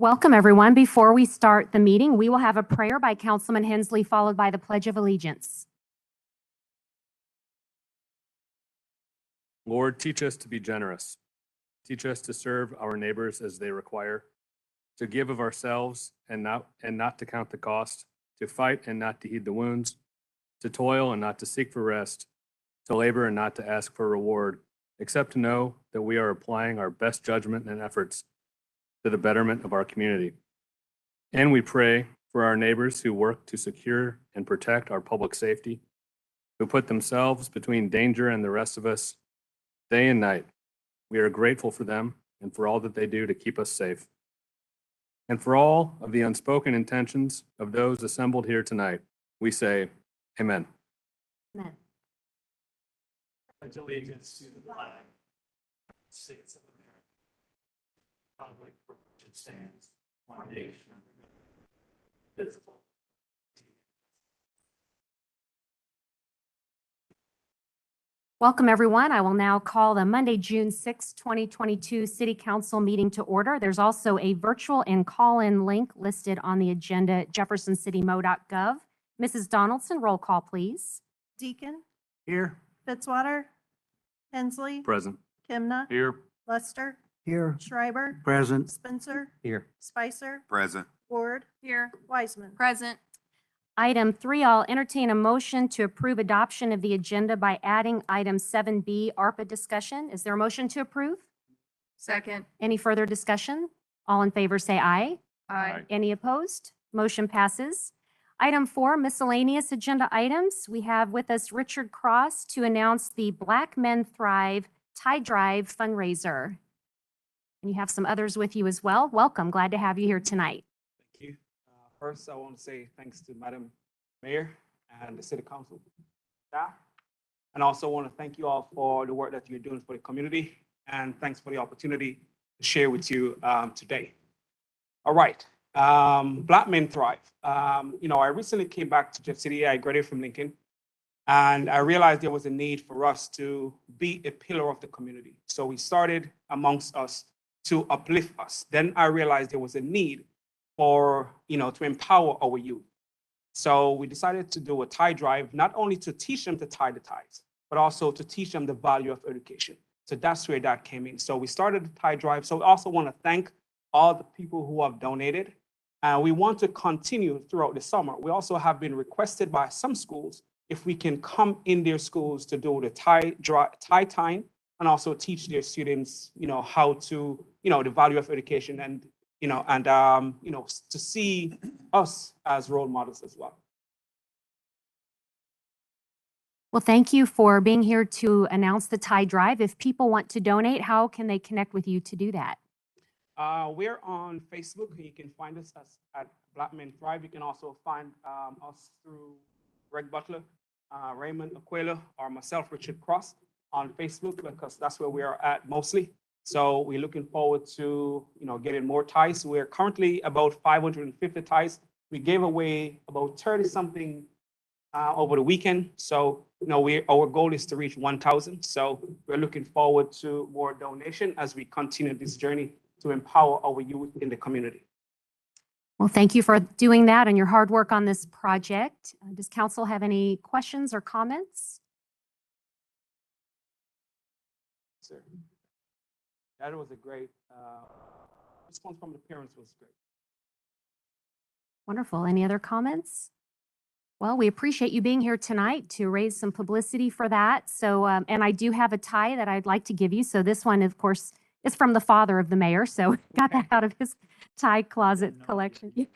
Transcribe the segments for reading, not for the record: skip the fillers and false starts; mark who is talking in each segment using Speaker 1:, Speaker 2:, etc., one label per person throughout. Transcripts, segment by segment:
Speaker 1: Welcome, everyone. Before we start the meeting, we will have a prayer by Councilman Hensley, followed by the Pledge of Allegiance.
Speaker 2: Lord, teach us to be generous. Teach us to serve our neighbors as they require, to give of ourselves and not to count the cost, to fight and not to heed the wounds, to toil and not to seek for rest, to labor and not to ask for reward, except to know that we are applying our best judgment and efforts to the betterment of our community. And we pray for our neighbors who work to secure and protect our public safety, who put themselves between danger and the rest of us day and night. We are grateful for them and for all that they do to keep us safe. And for all of the unspoken intentions of those assembled here tonight, we say, Amen.
Speaker 1: Amen.
Speaker 3: Pledge allegiance to the flag of the United States of America, republic for which it stands, one nation, indivisible.
Speaker 1: Welcome, everyone. I will now call the Monday, June 6, 2022 City Council meeting to order. There's also a virtual and call-in link listed on the agenda at jeffersoncitymo.gov. Mrs. Donaldson, roll call, please.
Speaker 4: Deacon,
Speaker 2: Here.
Speaker 4: Fitzwater, Hensley,
Speaker 2: Present.
Speaker 4: Kimna,
Speaker 2: Here.
Speaker 4: Lester,
Speaker 5: Here.
Speaker 4: Schreiber,
Speaker 5: Present.
Speaker 4: Spencer,
Speaker 5: Here.
Speaker 4: Spicer,
Speaker 6: Present.
Speaker 4: Ward, here, Wiseman.
Speaker 7: Present.
Speaker 1: Item 3, I'll entertain a motion to approve adoption of the agenda by adding item 7B, ARPA discussion. Is there a motion to approve?
Speaker 7: Second.
Speaker 1: Any further discussion? All in favor say aye.
Speaker 7: Aye.
Speaker 1: Any opposed? Motion passes. Item 4, miscellaneous agenda items. We have with us Richard Cross to announce the Black Men Thrive Tie Drive fundraiser. And you have some others with you as well. Welcome. Glad to have you here tonight.
Speaker 8: Thank you. First, I want to say thanks to Madam Mayor and the City Council staff. And also want to thank you all for the work that you're doing for the community. And thanks for the opportunity to share with you today. All right. Black Men Thrive. I recently came back to Jeff City. I graduated from Lincoln. And I realized there was a need for us to be a pillar of the community. So we started amongst us to uplift us. Then I realized there was a need for, to empower our youth. So we decided to do a tie drive, not only to teach them to tie the ties, but also to teach them the value of education. So that's where that came in. So we started the tie drive. So we also want to thank all the people who have donated. We want to continue throughout the summer. We also have been requested by some schools if we can come in their schools to do the tie tying and also teach their students, how to, the value of education and to see us as role models as well.
Speaker 1: Well, thank you for being here to announce the tie drive. If people want to donate, how can they connect with you to do that?
Speaker 8: We're on Facebook. You can find us at Black Men Thrive. You can also find us through Greg Butler, Raymond Aquila, or myself, Richard Cross, on Facebook, because that's where we are at mostly. So we're looking forward to, getting more ties. We're currently about 550 ties. We gave away about 30 something over the weekend. So, our goal is to reach 1,000. So we're looking forward to more donation as we continue this journey to empower our youth in the community.
Speaker 1: Well, thank you for doing that and your hard work on this project. Does council have any questions or comments?
Speaker 8: Sir. That was a great response from the parents was great.
Speaker 1: Wonderful. Any other comments? Well, we appreciate you being here tonight to raise some publicity for that. So, and I do have a tie that I'd like to give you. So this one, of course, is from the father of the mayor. So got that out of his tie closet collection.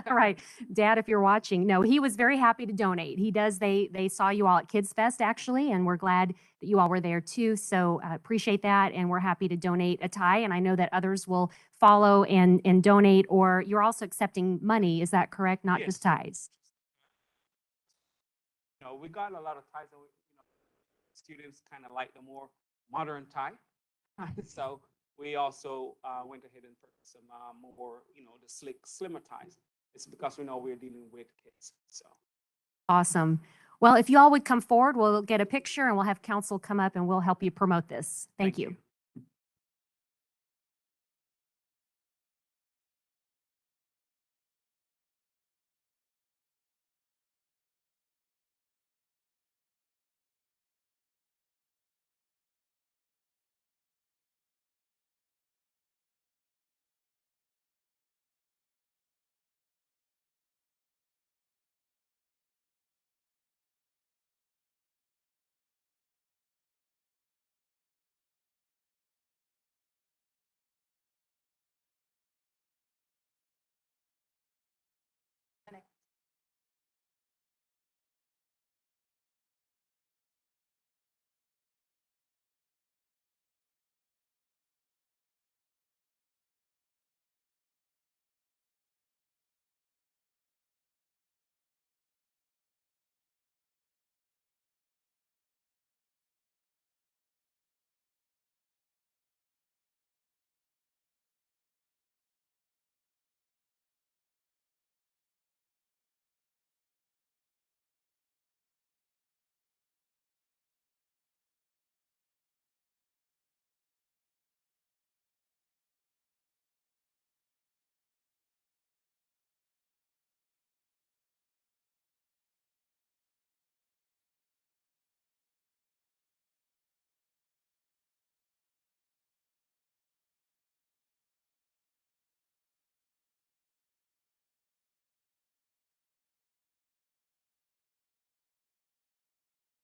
Speaker 1: Right. Dad, if you're watching. No, he was very happy to donate. He does. They saw you all at Kids Fest, actually, and we're glad that you all were there too. So appreciate that. And we're happy to donate a tie. And I know that others will follow and donate, or you're also accepting money. Is that correct? Not just ties.
Speaker 8: We got a lot of ties that students kind of like the more modern tie. So we also went ahead and purchased some more, the slick, slimmer ties. It's because we know we're dealing with kids. So
Speaker 1: awesome. Well, if you all would come forward, we'll get a picture and we'll have council come up and we'll help you promote this. Thank you.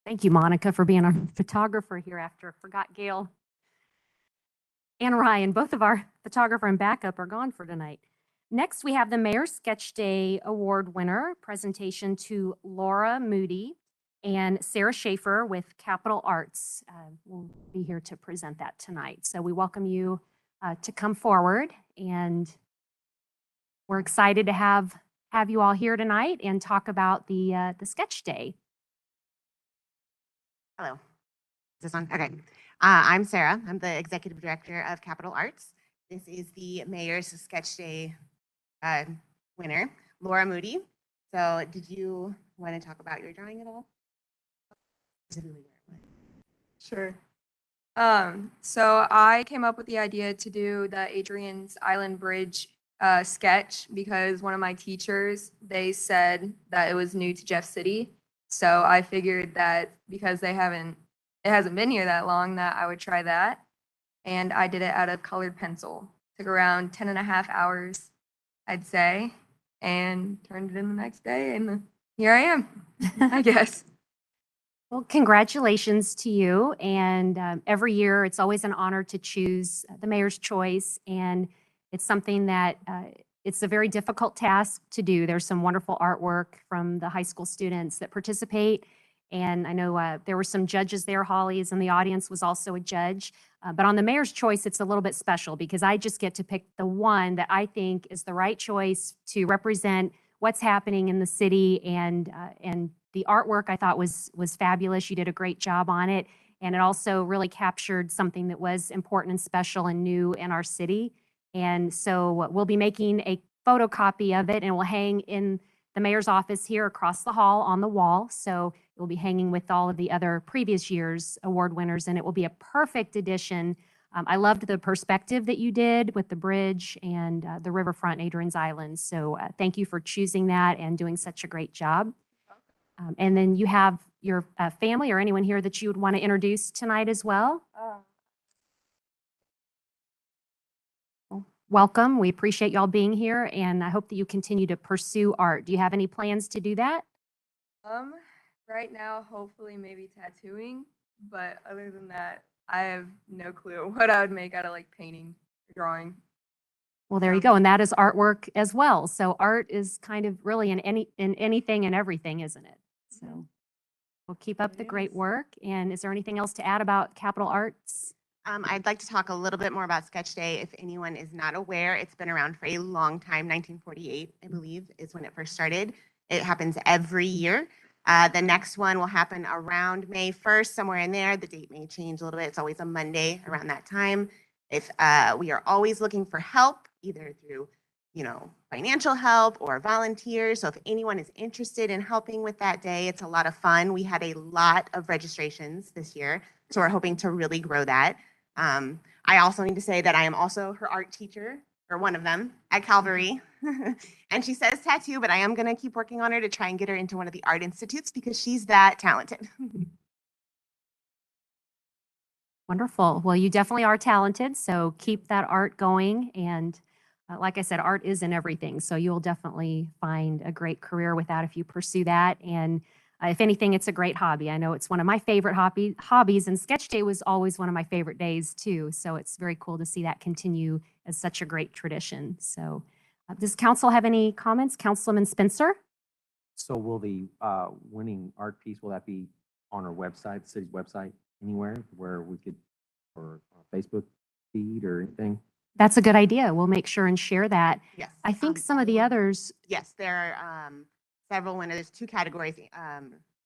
Speaker 1: Thank you, Monica, for being our photographer here after. Forgot Gail and Ryan, both of our photographer and backup are gone for tonight. Next, we have the Mayor's Sketch Day Award winner presentation to Laura Moody and Sarah Schaefer with Capital Arts. Will be here to present that tonight. So we welcome you to come forward, and we're excited to have you all here tonight and talk about the Sketch Day.
Speaker 5: Hello. Is this on? Okay. I'm Sarah. I'm the Executive Director of Capital Arts. This is the Mayor's Sketch Day winner, Laura Moody. So did you want to talk about your drawing at all?
Speaker 6: Sure. So I came up with the idea to do the Adrian's Island Bridge sketch because one of my teachers, they said that it was new to Jeff City. So I figured that because it hasn't been here that long, that I would try that. And I did it out of colored pencil. Took around 10.5 hours, I'd say, and turned it in the next day. And here I am, I guess.
Speaker 1: Well, congratulations to you. And every year, it's always an honor to choose the mayor's choice. And it's something that it's a very difficult task to do. There's some wonderful artwork from the high school students that participate. And I know there were some judges there, Holly's, and the audience was also a judge. But on the mayor's choice, it's a little bit special because I just get to pick the one that I think is the right choice to represent what's happening in the city. And the artwork I thought was fabulous. You did a great job on it. And it also really captured something that was important and special and new in our city. And so we'll be making a photocopy of it, and it will hang in the mayor's office here across the hall on the wall. So it will be hanging with all of the other previous year's award winners, and it will be a perfect addition. I loved the perspective that you did with the bridge and the riverfront, Adrian's Island. So thank you for choosing that and doing such a great job. And then you have your family or anyone here that you would want to introduce tonight as well. Welcome. We appreciate y'all being here, and I hope that you continue to pursue art. Do you have any plans to do that?
Speaker 6: Right now, hopefully maybe tattooing, but other than that, I have no clue what I would make out of like painting or drawing.
Speaker 1: Well, there you go. And that is artwork as well. So art is kind of really in anything and everything, isn't it? So we'll keep up the great work. And is there anything else to add about Capital Arts?
Speaker 5: I'd like to talk a little bit more about Sketch Day. If anyone is not aware, it's been around for a long time. 1948, I believe, is when it first started. It happens every year. The next one will happen around May 1st, somewhere in there. The date may change a little bit. It's always a Monday around that time. If we are always looking for help, either through, financial help or volunteers. So if anyone is interested in helping with that day, it's a lot of fun. We had a lot of registrations this year, so we're hoping to really grow that. I also need to say that I am also her art teacher, or one of them, at Calvary. And she says tattoo, but I am going to keep working on her to try and get her into one of the art institutes because she's that talented.
Speaker 1: Wonderful. Well, you definitely are talented, so keep that art going. And like I said, art is in everything, so you'll definitely find a great career with that if you pursue that. And if anything, it's a great hobby. I know it's one of my favorite hobbies, and Sketch Day was always one of my favorite days too. So it's very cool to see that continue as such a great tradition. So does council have any comments? Councilman Spencer?
Speaker 7: So will the winning art piece, will that be on our website, the city's website, anywhere where we could, or Facebook feed or anything?
Speaker 1: That's a good idea. We'll make sure and share that.
Speaker 5: Yes.
Speaker 1: I think some of the others.
Speaker 5: Yes, there are several winners. There's two categories,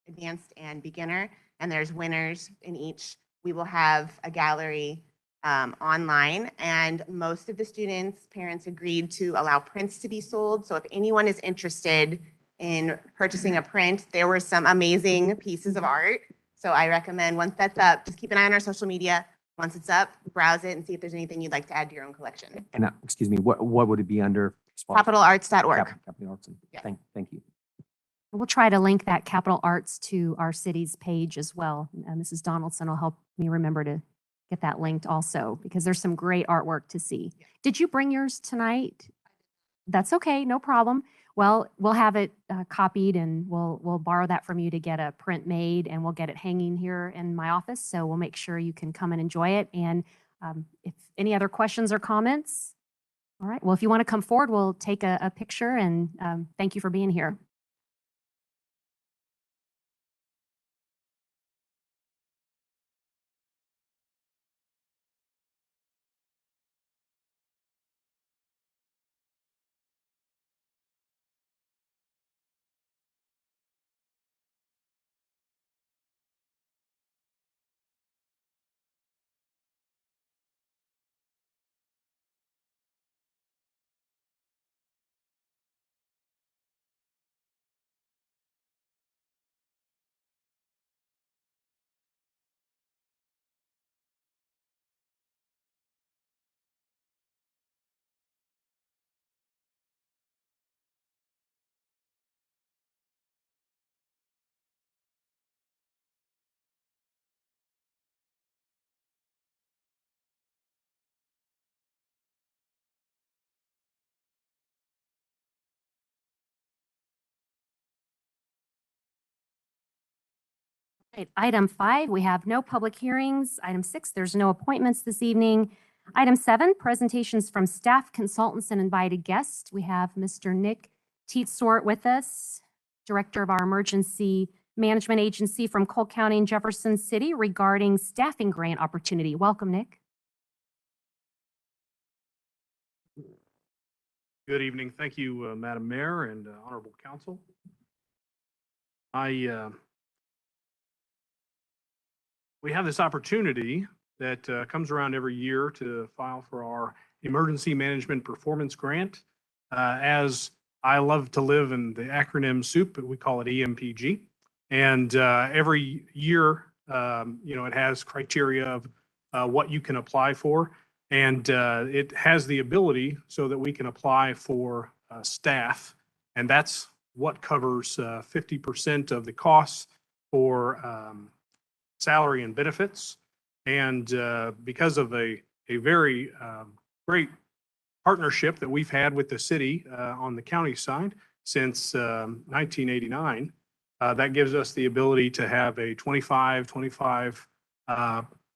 Speaker 5: advanced and beginner, and there's winners in each. We will have a gallery online, and most of the students' parents agreed to allow prints to be sold. So if anyone is interested in purchasing a print, there were some amazing pieces of art. So I recommend once that's up, just keep an eye on our social media. Once it's up, browse it and see if there's anything you'd like to add to your own collection.
Speaker 7: And excuse me, what would it be under?
Speaker 5: Capitalarts.org.
Speaker 7: Capital Arts.
Speaker 5: Yeah.
Speaker 7: Thank you.
Speaker 1: We'll try to link that Capital Arts to our city's page as well. Mrs. Donaldson will help me remember to get that linked also, because there's some great artwork to see. Did you bring yours tonight? That's okay, no problem. Well, we'll have it copied and we'll borrow that from you to get a print made and we'll get it hanging here in my office. So we'll make sure you can come and enjoy it. And if any other questions or comments, all right. Well, if you want to come forward, we'll take a picture and thank you for being here. Right, item 5, we have no public hearings. Item 6, there's no appointments this evening. Item 7, presentations from staff, consultants, and invited guests. We have Mr. Nick Teetsort with us, Director of our Emergency Management Agency from Cole County and Jefferson City regarding staffing grant opportunity. Welcome, Nick.
Speaker 9: Good evening. Thank you, Madam Mayor and Honorable Council. We have this opportunity that comes around every year to file for our Emergency Management Performance Grant. As I love to live in the acronym soup, we call it EMPG. And every year, it has criteria of what you can apply for. And it has the ability so that we can apply for staff. And that's what covers 50% of the costs for salary and benefits. And because of a very great partnership that we've had with the city on the county side since 1989, that gives us the ability to have a 25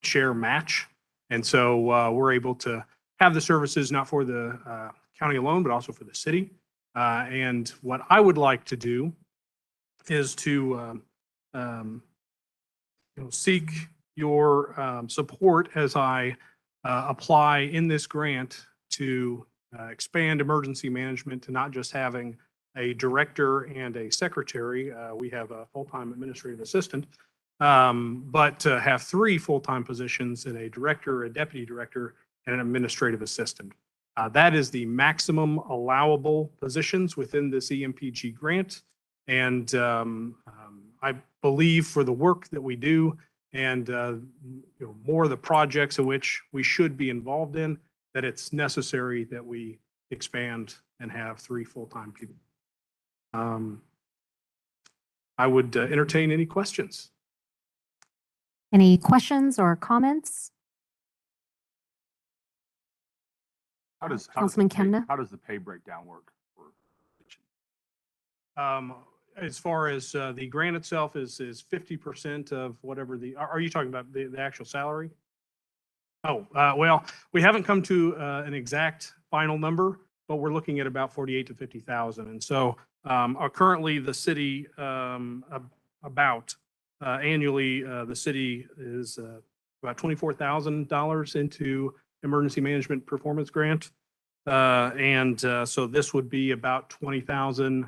Speaker 9: share match. And so we're able to have the services not for the county alone, but also for the city. And what I would like to do is to seek your support as I apply in this grant to expand emergency management to not just having a director and a secretary. We have a full-time administrative assistant, but to have 3 full-time positions and a director, a deputy director, and an administrative assistant. That is the maximum allowable positions within this EMPG grant. And I believe for the work that we do and more of the projects in which we should be involved in, that it's necessary that we expand and have 3 full-time people. I would entertain any questions.
Speaker 1: Any questions or comments? Councilman Kemna?
Speaker 10: How does the pay breakdown work?
Speaker 9: As far as the grant itself is 50% of whatever are you talking about the actual salary? Oh, well, we haven't come to an exact final number, but we're looking at about 48 to 50,000. And so currently the city annually, the city is about $24,000 into emergency management performance grant. So this would be about 20,000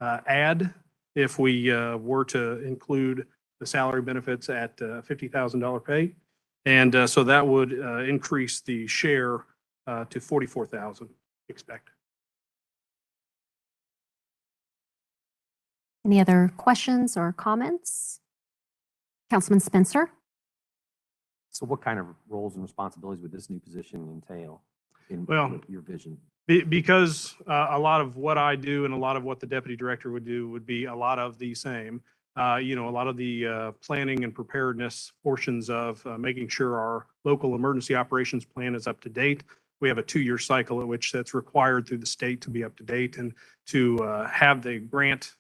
Speaker 9: add if we were to include the salary benefits at $50,000 pay. And so that would increase the share to 44,000 expected.
Speaker 1: Any other questions or comments? Councilman Spencer?
Speaker 7: So what kind of roles and responsibilities would this new position entail in your vision?
Speaker 9: Because a lot of what I do and a lot of what the deputy director would do would be a lot of the same. A lot of the planning and preparedness portions of making sure our local emergency operations plan is up to date. we have a 2-year cycle at which that's required through the state to be up to date, and to have the grant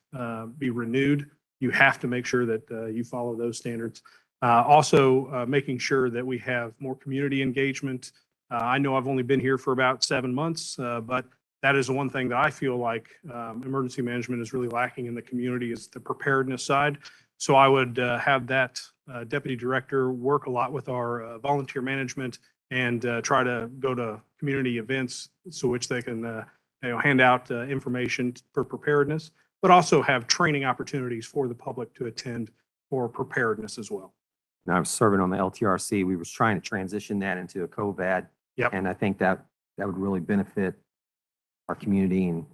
Speaker 9: be renewed, you have to make sure that you follow those standards. Also, making sure that we have more community engagement. I know I've only been here for about 7 months, but that is the one thing that I feel like emergency management is really lacking in the community, is the preparedness side. So I would have that deputy director work a lot with our volunteer management and try to go to community events so which they can hand out information for preparedness, but also have training opportunities for the public to attend for preparedness as well.
Speaker 7: And I was serving on the LTRC. We was trying to transition that into a COVAD.
Speaker 9: Yep.
Speaker 7: And I think that would really benefit our community, and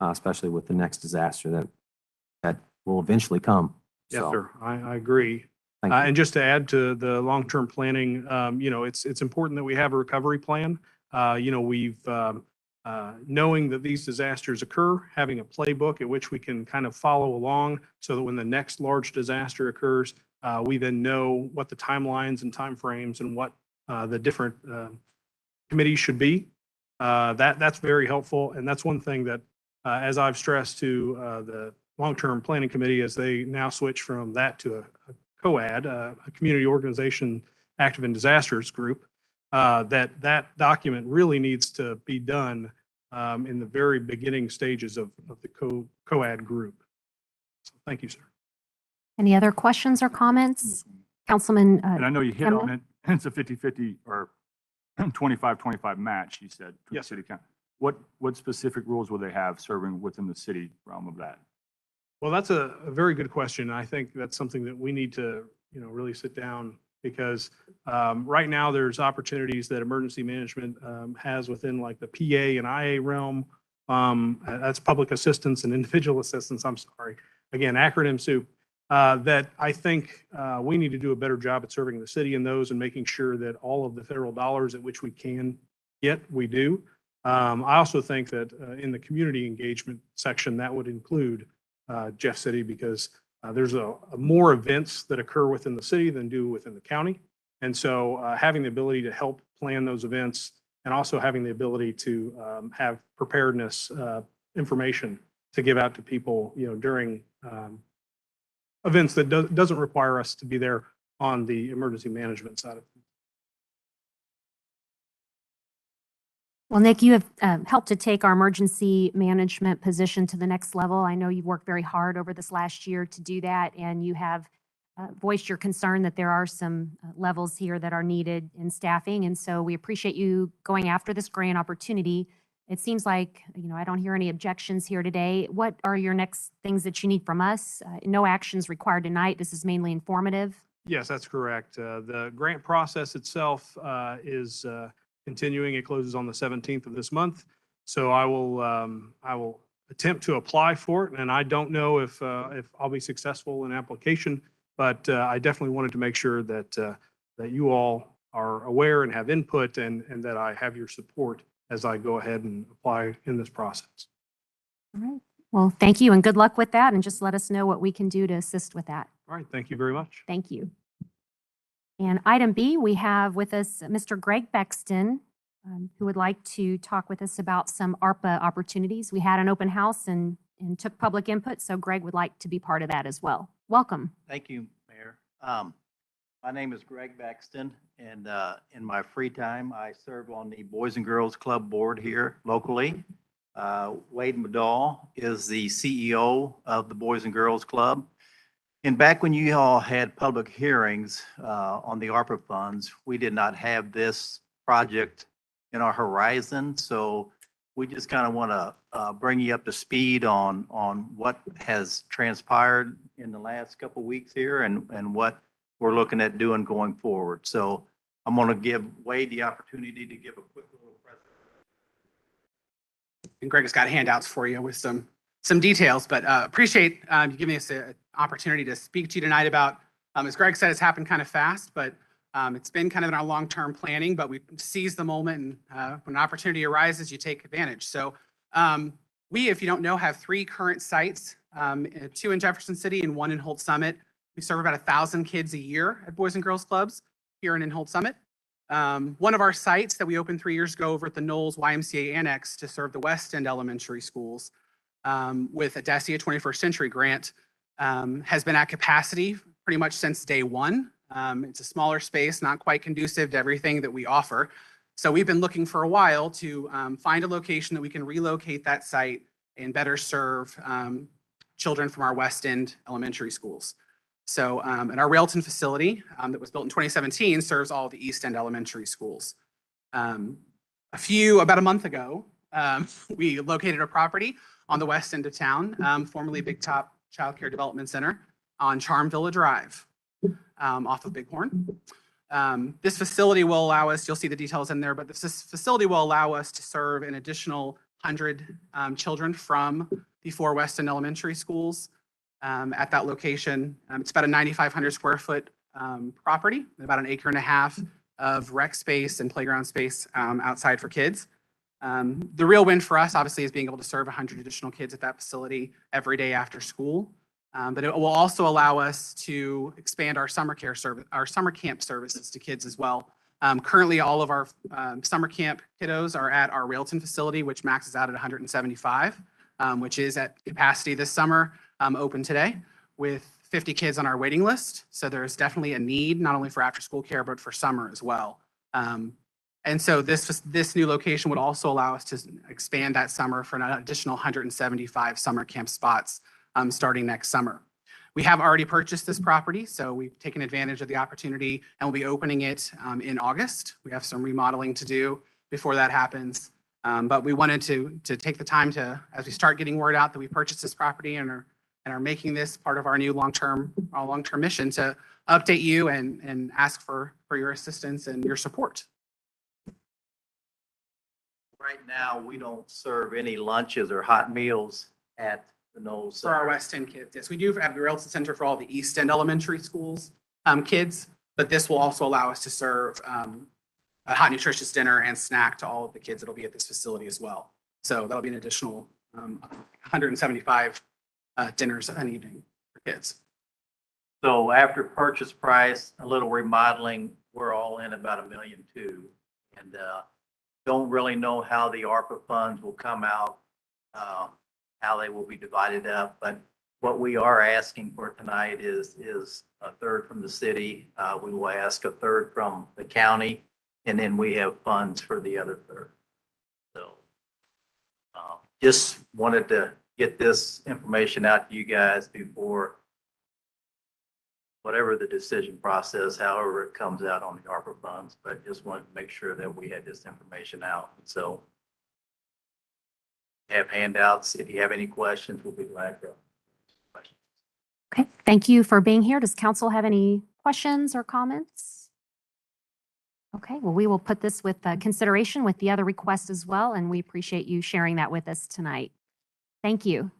Speaker 7: especially with the next disaster that will eventually come.
Speaker 9: Yes,
Speaker 7: So,
Speaker 9: sir. I agree.
Speaker 7: thank you.
Speaker 9: And just to add to the long-term planning, it's important that we have a recovery plan. We've knowing that these disasters occur, having a playbook at which we can kind of follow along so that when the next large disaster occurs, we then know what the timelines and timeframes and what the different committees should be. That's very helpful. And that's one thing that, as I've stressed to the long-term planning committee, as they now switch from that to a COAD, a community organization active in disasters group, that document really needs to be done in the very beginning stages of the COAD group. So thank you, sir.
Speaker 1: Any other questions or comments? Councilman,
Speaker 10: And I know you hit
Speaker 1: Cameron?
Speaker 10: on it, it's a 50-50 or 25-25 match, you said. for the
Speaker 9: Yes,
Speaker 10: city council. What specific rules will they have serving within the city realm of that?
Speaker 9: Well, that's a very good question. I think that's something that we need to, really sit down, because right now there's opportunities that emergency management has within like the PA and IA realm. That's public assistance and individual assistance. I'm sorry. Again, acronym soup. That I think we need to do a better job at serving the city in those and making sure that all of the federal dollars at which we can get, we do. I also think that in the community engagement section, that would include Jeff City, because there's more events that occur within the city than do within the county. And so having the ability to help plan those events, and also having the ability to have preparedness information to give out to people, during events that doesn't require us to be there on the emergency management side of things.
Speaker 1: Well, Nick, you have helped to take our emergency management position to the next level. I know you've worked very hard over this last year to do that, and you have voiced your concern that there are some levels here that are needed in staffing. And so we appreciate you going after this grant opportunity. It seems like, I don't hear any objections here today. What are your next things that you need from us? No actions required tonight. This is mainly informative.
Speaker 9: Yes, that's correct. The grant process itself is continuing. It closes on the 17th of this month. So I will attempt to apply for it. And I don't know if I'll be successful in application, but I definitely wanted to make sure that you all are aware and have input, and that I have your support as I go ahead and apply in this process.
Speaker 1: All right. Well, thank you and good luck with that. And just let us know what we can do to assist with that.
Speaker 9: All right. Thank you very much.
Speaker 1: Thank you. And item B, we have with us Mr. Greg Bexton, who would like to talk with us about some ARPA opportunities. We had an open house and took public input, so Greg would like to be part of that as well. Welcome.
Speaker 11: Thank you, Mayor. My name is Greg Baxton, and in my free time, I serve on the Boys and Girls Club Board here locally. Wade Medall is the CEO of the Boys and Girls Club. And back when you all had public hearings on the ARPA funds, we did not have this project in our horizon. So we just kind of want to bring you up to speed on what has transpired in the last couple of weeks here, and what we're looking at doing going forward. So I'm going to give Wade the opportunity to give a quick little presentation.
Speaker 12: And Greg has got handouts for you with some details, but appreciate you giving us an opportunity to speak to you tonight about, as Greg said, it's happened kind of fast, but it's been kind of in our long-term planning, but we seize the moment, and when an opportunity arises, you take advantage. So we, if you don't know, have 3 current sites, 2 in Jefferson City and 1 in Holt Summit. We serve about 1,000 kids a year at Boys and Girls Clubs here in Holt Summit. One of our sites that we opened 3 years ago over at the Knowles YMCA Annex to serve the West End elementary schools with a DESIA 21st Century grant has been at capacity pretty much since day one. It's a smaller space, not quite conducive to everything that we offer. So we've been looking for a while to find a location that we can relocate that site and better serve children from our West End elementary schools. So, and our Railton facility that was built in 2017 serves all the East End elementary schools. About a month ago, we located a property on the west end of town, formerly Big Top Child Care Development Center on Charmvilla Drive, off of Bighorn. This facility will allow us, you'll see the details in there, but this facility will allow us to serve an additional 100 children from the 4 West End elementary schools at that location. It's about a 9,500 square foot property, about 1.5 acres of rec space and playground space outside for kids. The real win for us, obviously, is being able to serve 100 additional kids at that facility every day after school. But it will also allow us to expand our summer camp services to kids as well. Currently, all of our summer camp kiddos are at our Railton facility, which maxes out at 175, which is at capacity this summer, open today, with 50 kids on our waiting list. So there's definitely a need, not only for after-school care, but for summer as well. And so this new location would also allow us to expand that summer for an additional 175 summer camp spots starting next summer. We have already purchased this property, so we've taken advantage of the opportunity and we'll be opening it in August. We have some remodeling to do before that happens. But we wanted to take the time to, as we start getting word out that we purchased this property and are making this part of our new long-term mission, to update you and ask for your assistance and your support.
Speaker 11: Right now, we don't serve any lunches or hot meals at the Knowles
Speaker 12: For our
Speaker 11: Center.
Speaker 12: West End kids, yes, we do have the Railton Center for all the East End elementary schools kids, but this will also allow us to serve a hot nutritious dinner and snack to all of the kids that'll be at this facility as well. So that'll be an additional 175 dinners an evening for kids.
Speaker 11: So after purchase price, a little remodeling, we're all in about $1.2 million. And don't really know how the ARPA funds will come out, how they will be divided up. But what we are asking for tonight is a third from the city. We will ask a third from the county, and then we have funds for the other third. So just wanted to get this information out to you guys before whatever the decision process, however it comes out on the ARPA funds, but just wanted to make sure that we had this information out. So have handouts. If you have any questions, we'll be glad to.
Speaker 1: Okay, thank you for being here. Does council have any questions or comments? Okay, well, we will put this with consideration with the other requests as well, and we appreciate you sharing that with us tonight. Thank you.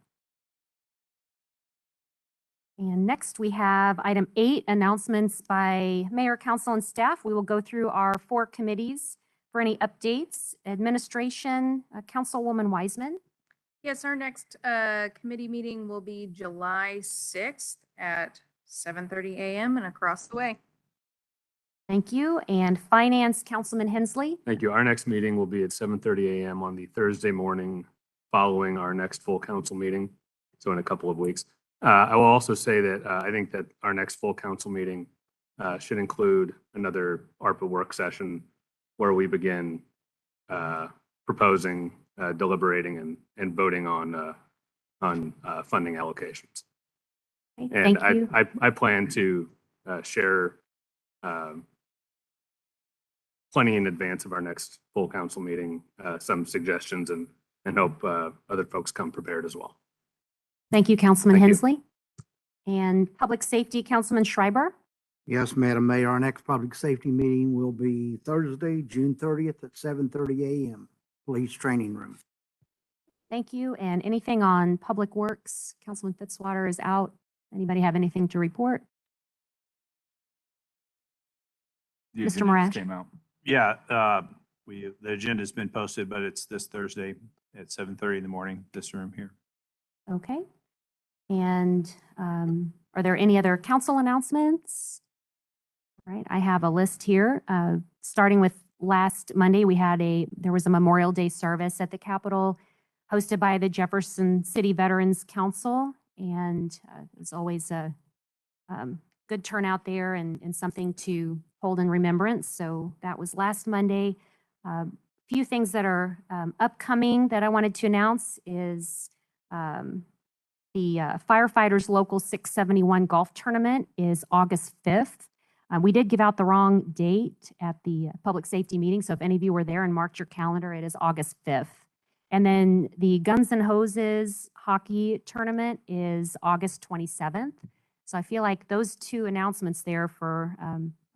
Speaker 1: And next we have item 8, announcements by mayor, council, and staff. We will go through our 4 committees for any updates. Administration, Councilwoman Wiseman.
Speaker 13: Yes, our next committee meeting will be July 6th at 7:30 a.m. and across the way.
Speaker 1: Thank you. And Finance, Councilman Hensley.
Speaker 2: Thank you. Our next meeting will be at 7:30 a.m. on the Thursday morning following our next full council meeting, so in a couple of weeks. I will also say that I think that our next full council meeting should include another ARPA work session where we begin proposing, deliberating, and voting on funding allocations.
Speaker 1: Okay,
Speaker 2: And
Speaker 1: thank you.
Speaker 2: I plan to share plenty in advance of our next full council meeting, some suggestions, and hope other folks come prepared as well.
Speaker 1: Thank you, Councilman
Speaker 2: Thank you.
Speaker 1: Hensley. And Public Safety, Councilman Schreiber.
Speaker 14: Yes, Madam Mayor, our next public safety meeting will be Thursday, June 30th at 7:30 a.m. Police Training Room.
Speaker 1: Thank you. And anything on Public Works? Councilman Fitzwater is out. Anybody have anything to report?
Speaker 10: The
Speaker 1: Mr.
Speaker 10: agenda just
Speaker 1: Morash.
Speaker 10: Came out. Yeah, the agenda's been posted, but it's this Thursday at 7:30 in the morning, this room here.
Speaker 1: Okay. And are there any other council announcements? All right, I have a list here. starting with last Monday, there was a Memorial Day service at the Capitol hosted by the Jefferson City Veterans Council. And it was always a good turnout there and something to hold in remembrance. So that was last Monday. Few things that are upcoming that I wanted to announce is the Firefighters Local 671 Golf Tournament is August 5th. We did give out the wrong date at the public safety meeting, so if any of you were there and marked your calendar, it is August 5th. And then the Guns and Hoses Hockey Tournament is August 27th. So I feel like those two announcements there for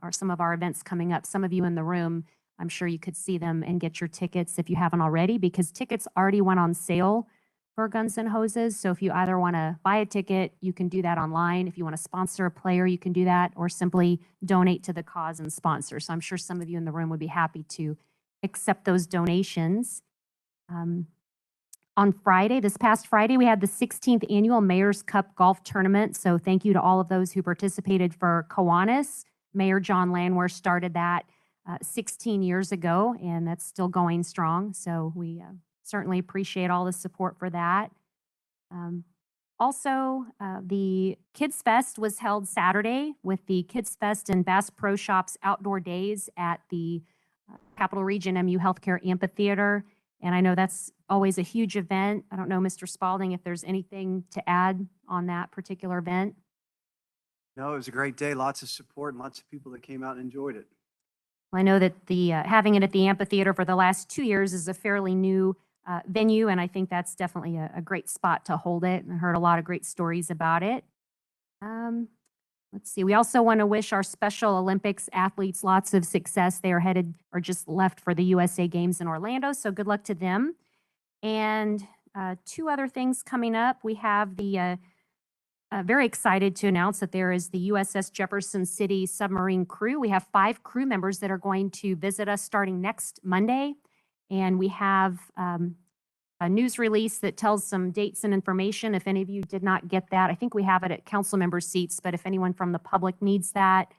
Speaker 1: are some of our events coming up. Some of you in the room, I'm sure you could see them and get your tickets if you haven't already, because tickets already went on sale for Guns and Hoses. So if you either want to buy a ticket, you can do that online. If you want to sponsor a player, you can do that, or simply donate to the cause and sponsor. So I'm sure some of you in the room would be happy to accept those donations. On Friday, this past Friday, we had the 16th Annual Mayor's Cup Golf Tournament. So thank you to all of those who participated for Kiwanis. Mayor John Landwehr started that 16 years ago, and that's still going strong. So we certainly appreciate all the support for that. Also, the Kids Fest was held Saturday with the Kids Fest and Bass Pro Shops Outdoor Days at the Capital Region MU Healthcare Amphitheater. And I know that's always a huge event. I don't know, Mr. Spalding, if there's anything to add on that particular event.
Speaker 15: No, it was a great day. Lots of support and lots of people that came out and enjoyed it.
Speaker 1: I know that the having it at the amphitheater for the last 2 years is a fairly new venue, and I think that's definitely a great spot to hold it. And I heard a lot of great stories about it. Let's see. We also want to wish our Special Olympics athletes lots of success. They are headed or just left for the USA Games in Orlando, so good luck to them. And two other things coming up. We have the very excited to announce that there is the USS Jefferson City submarine crew. We have 5 crew members that are going to visit us starting next Monday. And we have a news release that tells some dates and information. If any of you did not get that, I think we have it at council member seats, but if anyone from the public needs that,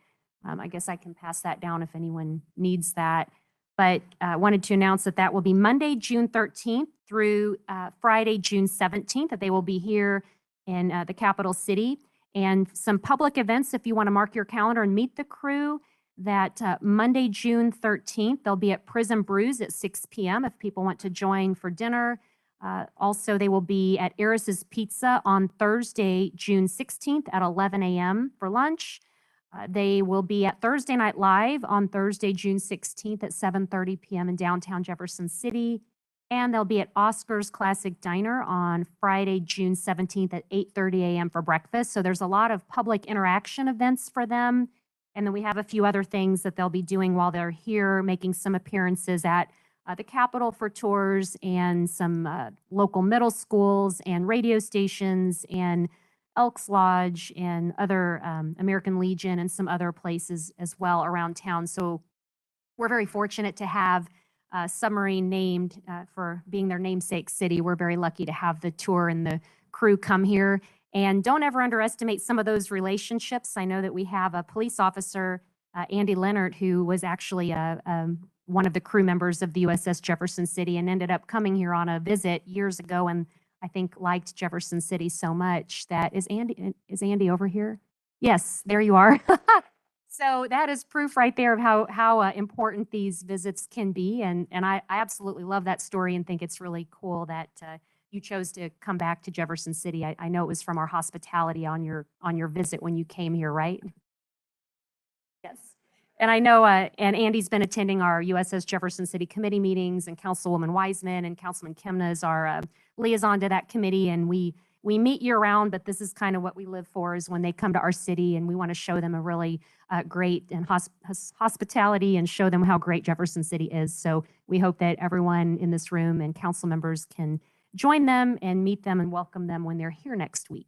Speaker 1: I guess I can pass that down if anyone needs that. But I wanted to announce that that will be Monday, June 13th through Friday, June 17th, that they will be here in the capital city. And some public events, if you want to mark your calendar and meet the crew, that Monday, June 13th, they'll be at Prison Brews at 6 p.m. if people want to join for dinner. Also, they will be at Eris's Pizza on Thursday, June 16th at 11 a.m. for lunch. They will be at Thursday Night Live on Thursday, June 16th at 7:30 p.m. in downtown Jefferson City. And they'll be at Oscar's Classic Diner on Friday, June 17th at 8:30 a.m. for breakfast. So there's a lot of public interaction events for them. And then we have a few other things that they'll be doing while they're here, making some appearances at the Capitol for tours and some local middle schools and radio stations and Elks Lodge and other American Legion and some other places as well around town. So we're very fortunate to have Submarine named for being their namesake city. We're very lucky to have the tour and the crew come here. And don't ever underestimate some of those relationships. I know that we have a police officer, Andy Leonard, who was actually one of the crew members of the USS Jefferson City and ended up coming here on a visit years ago, and I think liked Jefferson City so much that is Andy over here? Yes, there you are. So that is proof right there of how important these visits can be, and I absolutely love that story and think it's really cool that you chose to come back to Jefferson City. I know it was from our hospitality on your visit when you came here, right? Yes. And I know, and Andy's been attending our USS Jefferson City committee meetings, and Councilwoman Wiseman and Councilman Kimna is our liaison to that committee. And we meet year round, but this is kind of what we live for, is when they come to our city, and we want to show them a really great and hospitality and show them how great Jefferson City is. So we hope that everyone in this room and council members can join them and meet them and welcome them when they're here next week.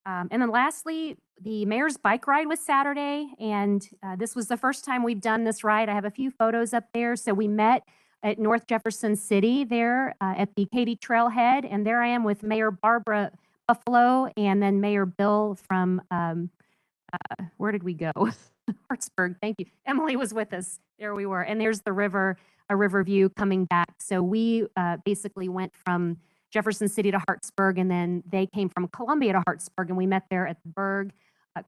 Speaker 1: And then lastly, the mayor's bike ride was Saturday, and this was the first time we've done this ride. I have a few photos up there. So we met at North Jefferson City there at the Katy Trailhead, and there I am with Mayor Barbara Buffalo and then Mayor Bill from, where did we go? Hartsburg, thank you. Emily was with us. There we were. And there's the river, a river view coming back. So we basically went from Jefferson City to Hartsburg, and then they came from Columbia to Hartsburg, and we met there at the Berg.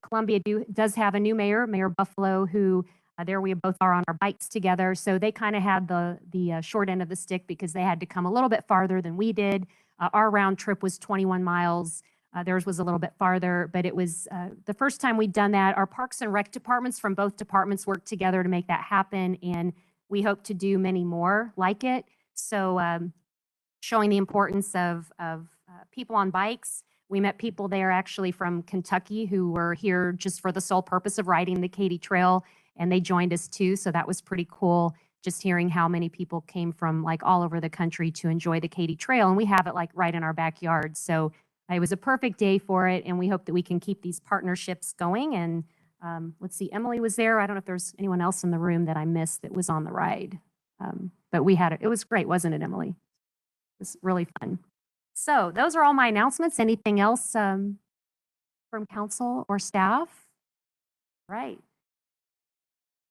Speaker 1: Columbia does have a new mayor, Mayor Buffalo, who there we both are on our bikes together. So they kind of had the short end of the stick because they had to come a little bit farther than we did. Our round trip was 21 miles. Theirs was a little bit farther, but it was the first time we'd done that. Our Parks and Rec departments from both departments worked together to make that happen, and we hope to do many more like it. So showing the importance of people on bikes. We met people there actually from Kentucky who were here just for the sole purpose of riding the Katy Trail, and they joined us too. So that was pretty cool, just hearing how many people came from like all over the country to enjoy the Katy Trail. And we have it like right in our backyard. So it was a perfect day for it, and we hope that we can keep these partnerships going. And let's see, Emily was there. I don't know if there's anyone else in the room that I missed that was on the ride. But we had it. It was great, wasn't it, Emily? It was really fun. So those are all my announcements. Anything else from council or staff? Right.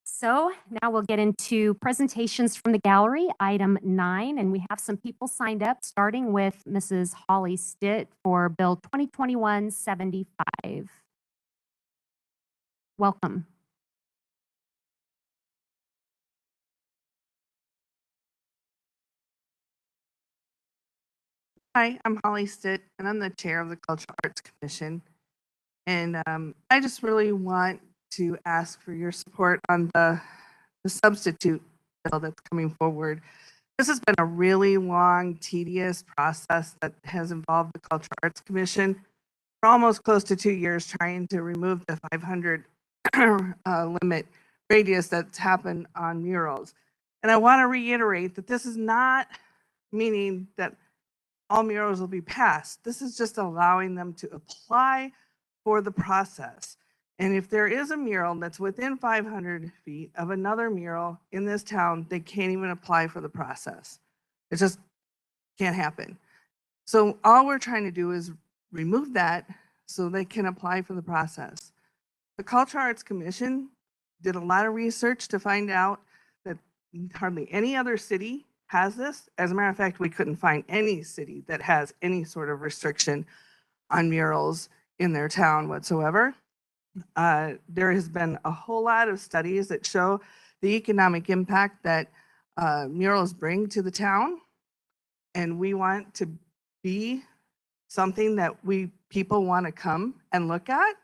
Speaker 1: So now we'll get into presentations from the gallery, item 9, and we have some people signed up, starting with Mrs. Holly Stitt for Bill 2021-75. Welcome.
Speaker 16: Hi, I'm Holly Stitt, and I'm the chair of the Cultural Arts Commission. And I just really want to ask for your support on the substitute bill that's coming forward. This has been a really long, tedious process that has involved the Cultural Arts Commission for almost close to 2 years, trying to remove the 500 limit radius that's happened on murals. And I want to reiterate that this is not meaning that all murals will be passed. This is just allowing them to apply for the process. And if there is a mural that's within 500 feet of another mural in this town, they can't even apply for the process. It just can't happen. So all we're trying to do is remove that so they can apply for the process. The Cultural Arts Commission did a lot of research to find out that hardly any other city has this. As a matter of fact, we couldn't find any city that has any sort of restriction on murals in their town whatsoever. There has been a whole lot of studies that show the economic impact that murals bring to the town, and we want to be something that people want to come and look at.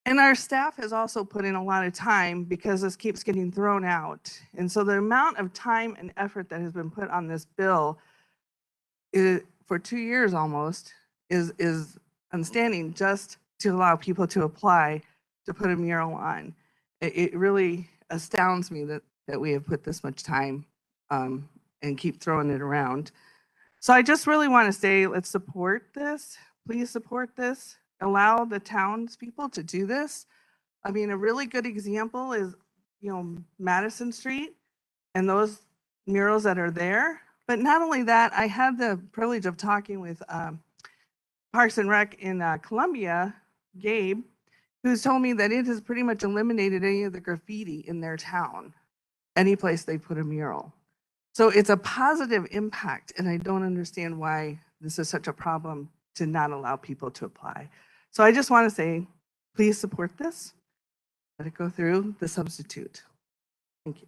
Speaker 16: And our staff has also put in a lot of time because this keeps getting thrown out. And so the amount of time and effort that has been put on this bill for 2 years almost is outstanding, just to allow people to apply to put a mural on. It really astounds me that we have put this much time and keep throwing it around. So I just really want to say, let's support this. Please support this. Allow the townspeople to do this. I mean, a really good example is, Madison Street and those murals that are there. But not only that, I had the privilege of talking with Parks and Rec in Columbia, Gabe, who's told me that it has pretty much eliminated any of the graffiti in their town, any place they put a mural. So it's a positive impact, and I don't understand why this is such a problem to not allow people to apply. So I just want to say, please support this. Let it go through the substitute. Thank you.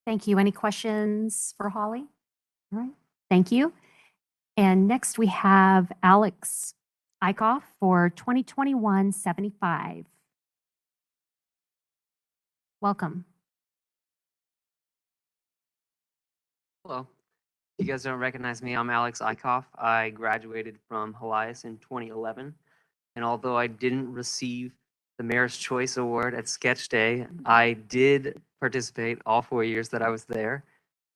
Speaker 1: Thank you. Any questions for Holly? All right. Thank you. And next we have Alex Eicho for 2021-75. Welcome.
Speaker 17: Hello. If you guys don't recognize me, I'm Alex Eicho. I graduated from Helias in 2011. And although I didn't receive the Mayor's Choice Award at Sketch Day, I did participate all 4 years that I was there.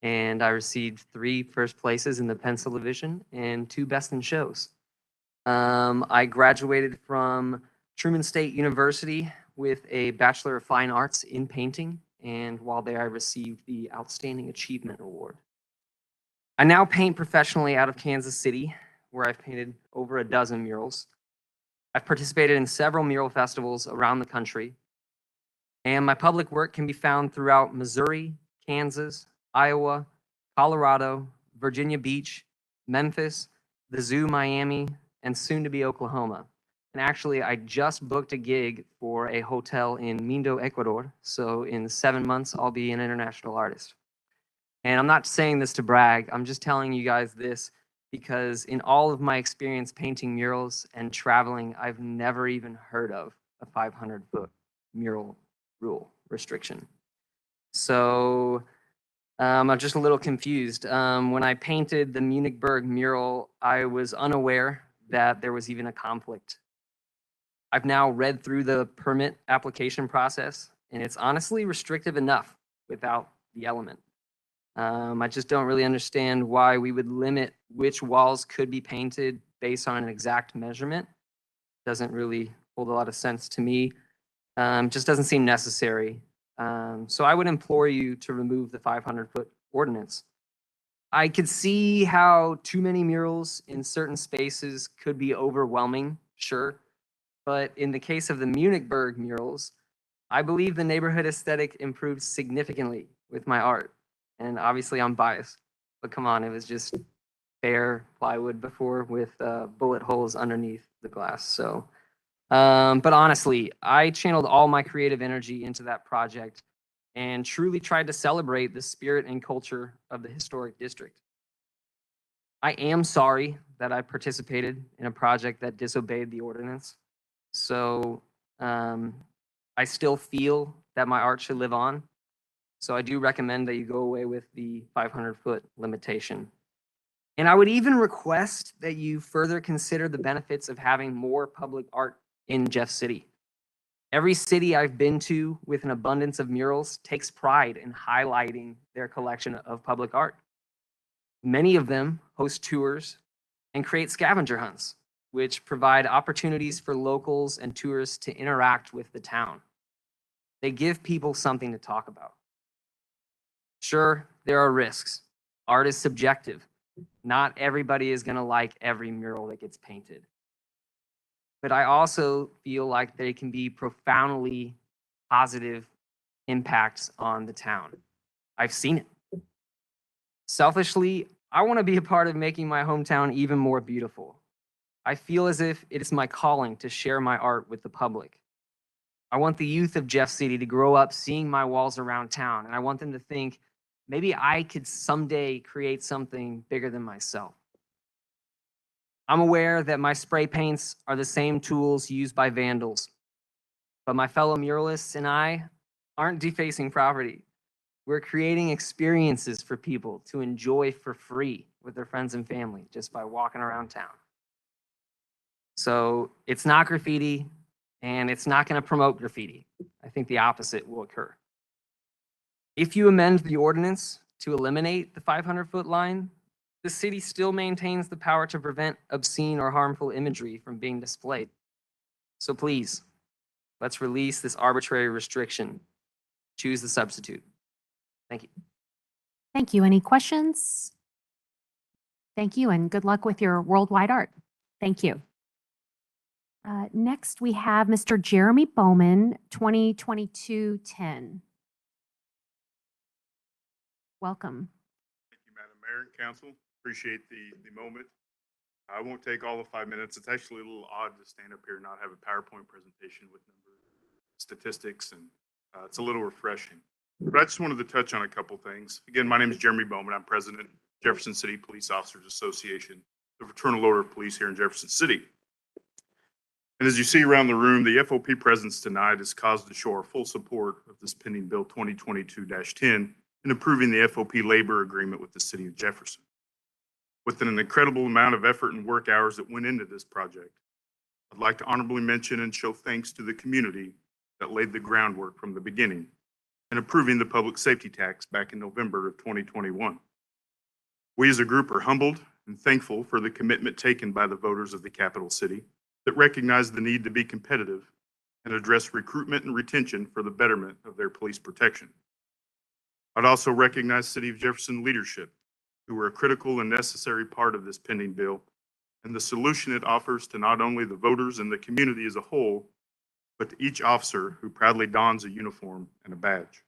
Speaker 17: And I received 3 first places in the pencil division and 2 best in shows. I graduated from Truman State University with a Bachelor of Fine Arts in painting. And while there, I received the Outstanding Achievement Award. I now paint professionally out of Kansas City, where I've painted over a dozen murals. I've participated in several mural festivals around the country, and my public work can be found throughout Missouri, Kansas, Iowa, Colorado, Virginia Beach, Memphis, the Zoo, Miami, and soon to be Oklahoma. And actually, I just booked a gig for a hotel in Mindo, Ecuador. So in 7 months, I'll be an international artist. And I'm not saying this to brag. I'm just telling you guys this because in all of my experience painting murals and traveling, I've never even heard of a 500-foot mural rule restriction. So I'm just a little confused. When I painted the Munichburg mural, I was unaware that there was even a conflict. I've now read through the permit application process, and it's honestly restrictive enough without the element. I just don't really understand why we would limit which walls could be painted based on an exact measurement. Doesn't really hold a lot of sense to me. Just doesn't seem necessary. So I would implore you to remove the 500-foot ordinance. I could see how too many murals in certain spaces could be overwhelming, sure. But in the case of the Munichburg murals, I believe the neighborhood aesthetic improved significantly with my art. And obviously I'm biased, but come on, it was just bare plywood before with bullet holes underneath the glass. So, but honestly, I channeled all my creative energy into that project and truly tried to celebrate the spirit and culture of the historic district. I am sorry that I participated in a project that disobeyed the ordinance. So I still feel that my art should live on. So I do recommend that you go away with the 500-foot limitation. And I would even request that you further consider the benefits of having more public art in Jeff City. Every city I've been to with an abundance of murals takes pride in highlighting their collection of public art. Many of them host tours and create scavenger hunts, which provide opportunities for locals and tourists to interact with the town. They give people something to talk about. Sure, there are risks. Art is subjective. Not everybody is going to like every mural that gets painted. But I also feel like they can be profoundly positive impacts on the town. I've seen it. Selfishly, I want to be a part of making my hometown even more beautiful. I feel as if it is my calling to share my art with the public. I want the youth of Jeff City to grow up seeing my walls around town, and I want them to think, maybe I could someday create something bigger than myself. I'm aware that my spray paints are the same tools used by vandals, but my fellow muralists and I aren't defacing property. We're creating experiences for people to enjoy for free with their friends and family just by walking around town. So it's not graffiti, and it's not going to promote graffiti. I think the opposite will occur. If you amend the ordinance to eliminate the 500-foot line, the city still maintains the power to prevent obscene or harmful imagery from being displayed. So please, let's release this arbitrary restriction. Choose the substitute. Thank you.
Speaker 1: Thank you. Any questions? Thank you, and good luck with your worldwide art. Thank you. Next, we have Mr. Jeremy Bowman, 2022-10. Welcome.
Speaker 18: Thank you, Madam Mayor and Council. Appreciate the moment. I won't take all of 5 minutes. It's actually a little odd to stand up here and not have a PowerPoint presentation with numbers, statistics, and it's a little refreshing. But I just wanted to touch on a couple things. Again, my name is Jeremy Bowman. I'm president of Jefferson City Police Officers Association, the Fraternal Order of Police here in Jefferson City. And as you see around the room, the FOP presence tonight has caused to show our full support of this pending Bill 2022-10 in improving the FOP labor agreement with the city of Jefferson. With an incredible amount of effort and work hours that went into this project, I'd like to honorably mention and show thanks to the community that laid the groundwork from the beginning in approving the public safety tax back in November of 2021. We as a group are humbled and thankful for the commitment taken by the voters of the capital city that recognize the need to be competitive and address recruitment and retention for the betterment of their police protection. I'd also recognize City of Jefferson leadership, who were a critical and necessary part of this pending bill and the solution it offers to not only the voters and the community as a whole, but to each officer who proudly dons a uniform and a badge.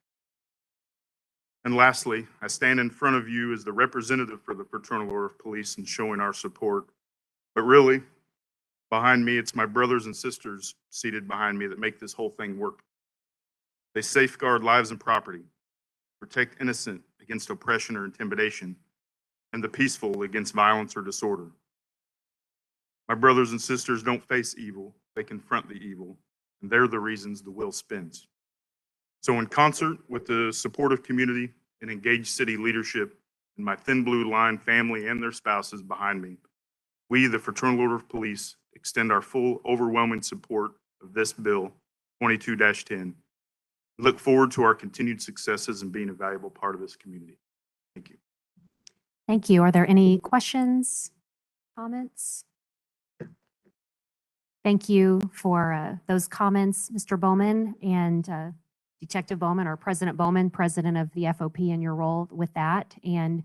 Speaker 18: And lastly, I stand in front of you as the representative for the Fraternal Order of Police and showing our support. But really, behind me, it's my brothers and sisters seated behind me that make this whole thing work. They safeguard lives and property, protect innocent against oppression or intimidation, and the peaceful against violence or disorder. My brothers and sisters don't face evil, they confront the evil, and they're the reasons the wheel spins. So in concert with the supportive community and engaged city leadership and my thin blue line family and their spouses behind me, we, the Fraternal Order of Police, extend our full, overwhelming support of this bill, 22-10. Look forward to our continued successes and being a valuable part of this community. Thank you.
Speaker 1: Thank you. Are there any questions, comments? Thank you for those comments, Mr. Bowman and Detective Bowman, or President Bowman, president of the FOP, in your role with that. And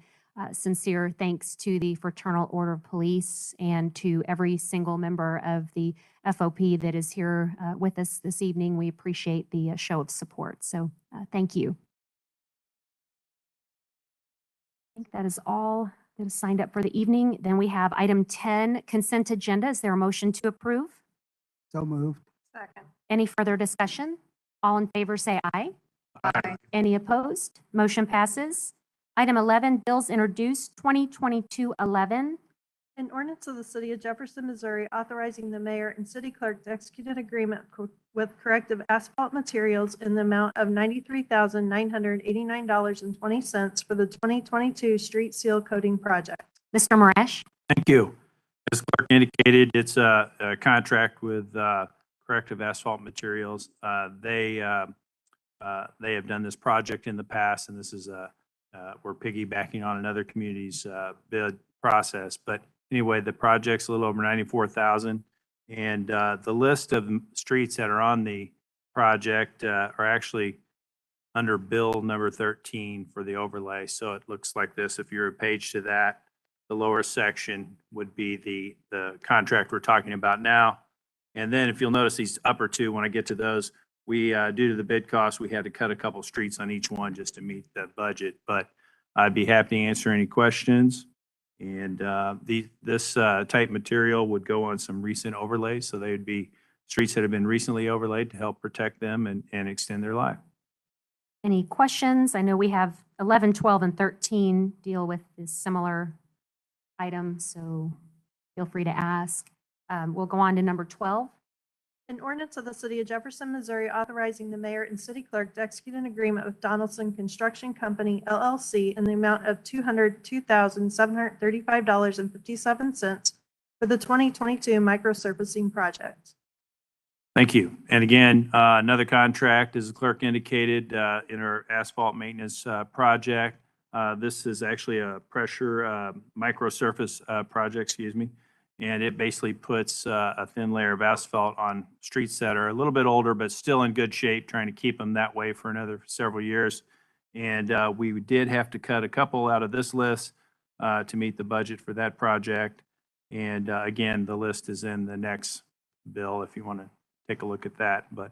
Speaker 1: sincere thanks to the Fraternal Order of Police and to every single member of the FOP that is here with us this evening. We appreciate the show of support. So thank you. I think that is all that is signed up for the evening. Then we have item 10, consent agenda. Is there a motion to approve?
Speaker 14: So moved.
Speaker 4: Second.
Speaker 1: Any further discussion? All in favor say aye.
Speaker 13: Aye.
Speaker 1: Any opposed? Motion passes. Item 11, bills introduced, 2022-11.
Speaker 4: An ordinance of the City of Jefferson, Missouri, authorizing the mayor and city clerk to execute an agreement with Corrective Asphalt Materials in the amount of $93,989.20 for the 2022 street seal coating project.
Speaker 1: Mr. Marash?
Speaker 10: Thank you. As clerk indicated, it's a contract with Corrective Asphalt Materials. They have done this project in the past, and this is we're piggybacking on another community's bid process. But anyway, the project's a little over 94,000, and the list of streets that are on the project are actually under bill number 13 for the overlay. So it looks like this. If you're a page to that, the lower section would be the contract we're talking about now. And then if you'll notice these upper two, when I get to those, we, due to the bid cost, we had to cut a couple streets on each one just to meet the budget. But I'd be happy to answer any questions. And this type material would go on some recent overlays. So they would be streets that have been recently overlaid to help protect them and extend their life.
Speaker 1: Any questions? I know we have 11, 12, and 13 deal with this similar item, so feel free to ask. We'll go on to number 12.
Speaker 4: An ordinance of the City of Jefferson, Missouri, authorizing the mayor and city clerk to execute an agreement with Donaldson Construction Company, LLC, in the amount of $202,735.57 for the 2022 microsurfacing project.
Speaker 10: Thank you. And again, another contract, as the clerk indicated, in our asphalt maintenance project. This is actually a pressure microsurface project, excuse me. And it basically puts a thin layer of asphalt on streets that are a little bit older, but still in good shape, trying to keep them that way for another several years. And we did have to cut a couple out of this list to meet the budget for that project. And again, the list is in the next bill if you want to take a look at that, but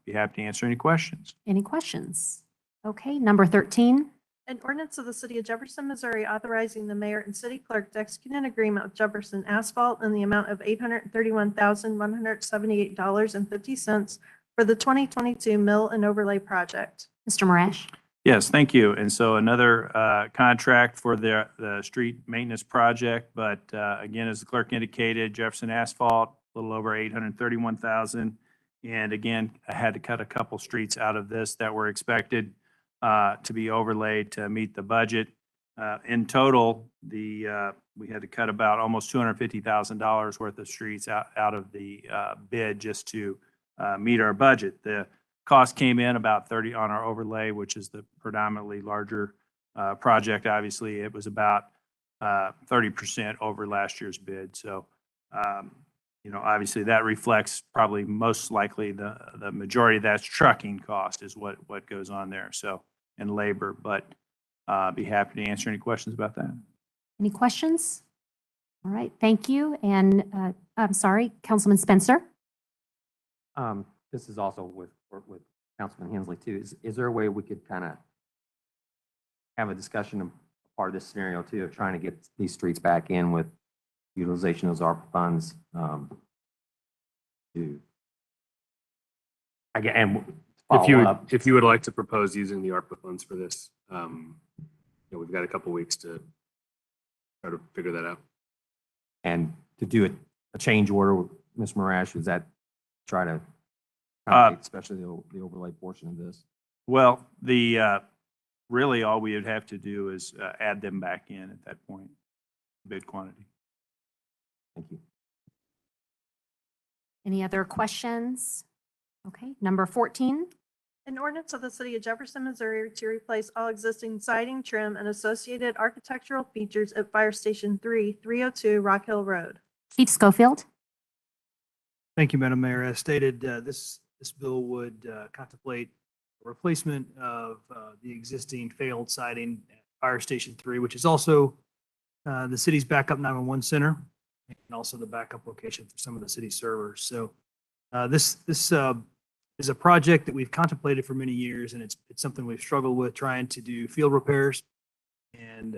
Speaker 10: be happy to answer any questions.
Speaker 1: Any questions? Okay, number 13.
Speaker 4: An ordinance of the City of Jefferson, Missouri, authorizing the mayor and city clerk to execute an agreement with Jefferson Asphalt in the amount of $831,178.50 for the 2022 mill and overlay project.
Speaker 1: Mr. Marash?
Speaker 10: Yes, thank you. And so another contract for the street maintenance project, but again, as the clerk indicated, Jefferson Asphalt, a little over 831,000. And again, I had to cut a couple streets out of this that were expected to be overlaid to meet the budget. In total, we had to cut about almost $250,000 worth of streets out of the bid just to meet our budget. The cost came in about 30 on our overlay, which is the predominantly larger project. Obviously, it was about 30% over last year's bid. So, obviously that reflects probably most likely the majority of that's trucking cost is what goes on there. So, and labor, but be happy to answer any questions about that.
Speaker 1: Any questions? All right, thank you. And I'm sorry, Councilman Spencer?
Speaker 7: This is also with Councilman Hensley too. Is there a way we could kind of have a discussion of part of this scenario too, of trying to get these streets back in with utilization of those ARPA funds? To, again, and
Speaker 2: If you would like to propose using the ARPA funds for this, we've got a couple weeks to try to figure that out.
Speaker 7: And to do a change order, Ms. Marash, is that try to accommodate especially the overlay portion of this?
Speaker 10: Well, really all we would have to do is add them back in at that point, bid quantity.
Speaker 7: Thank you.
Speaker 1: Any other questions? Okay, number 14.
Speaker 4: An ordinance of the city of Jefferson, Missouri to replace all existing siding, trim, and associated architectural features at Fire Station 3, 302 Rock Hill Road.
Speaker 1: Chief Schofield?
Speaker 3: Thank you, Madam Mayor. As stated, this bill would contemplate a replacement of the existing failed siding at Fire Station 3, which is also the city's backup 911 center and also the backup location for some of the city servers. So this is a project that we've contemplated for many years, and it's something we've struggled with trying to do field repairs and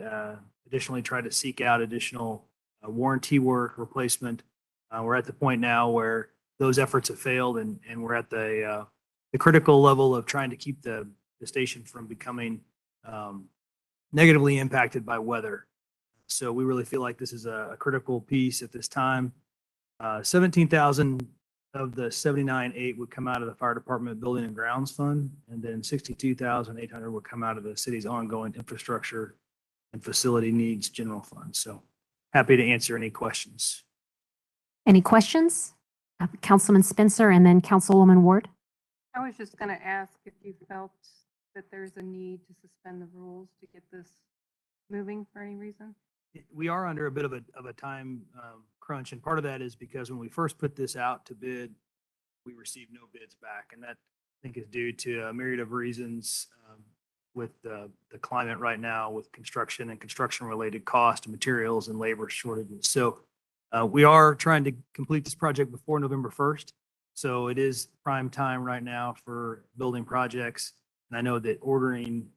Speaker 3: additionally try to seek out additional warranty work, replacement. We're at the point now where those efforts have failed, and we're at the critical level of trying to keep the station from becoming negatively impacted by weather. So we really feel like this is a critical piece at this time. 17,000 of the 79.8 would come out of the fire department building and grounds fund, and then 62,800 would come out of the city's ongoing infrastructure and facility needs general fund. So happy to answer any questions.
Speaker 1: Any questions? Councilman Spencer and then Councilwoman Ward.
Speaker 13: I was just going to ask if you felt that there's a need to suspend the rules to get this moving for any reason.
Speaker 3: We are under a bit of a time crunch, and part of that is because when we first put this out to bid, we received no bids back, and that I think is due to a myriad of reasons with the climate right now with construction and construction-related cost and materials and labor shortages. So we are trying to complete this project before November 1st. So it is prime time right now for building projects. And I know that ordering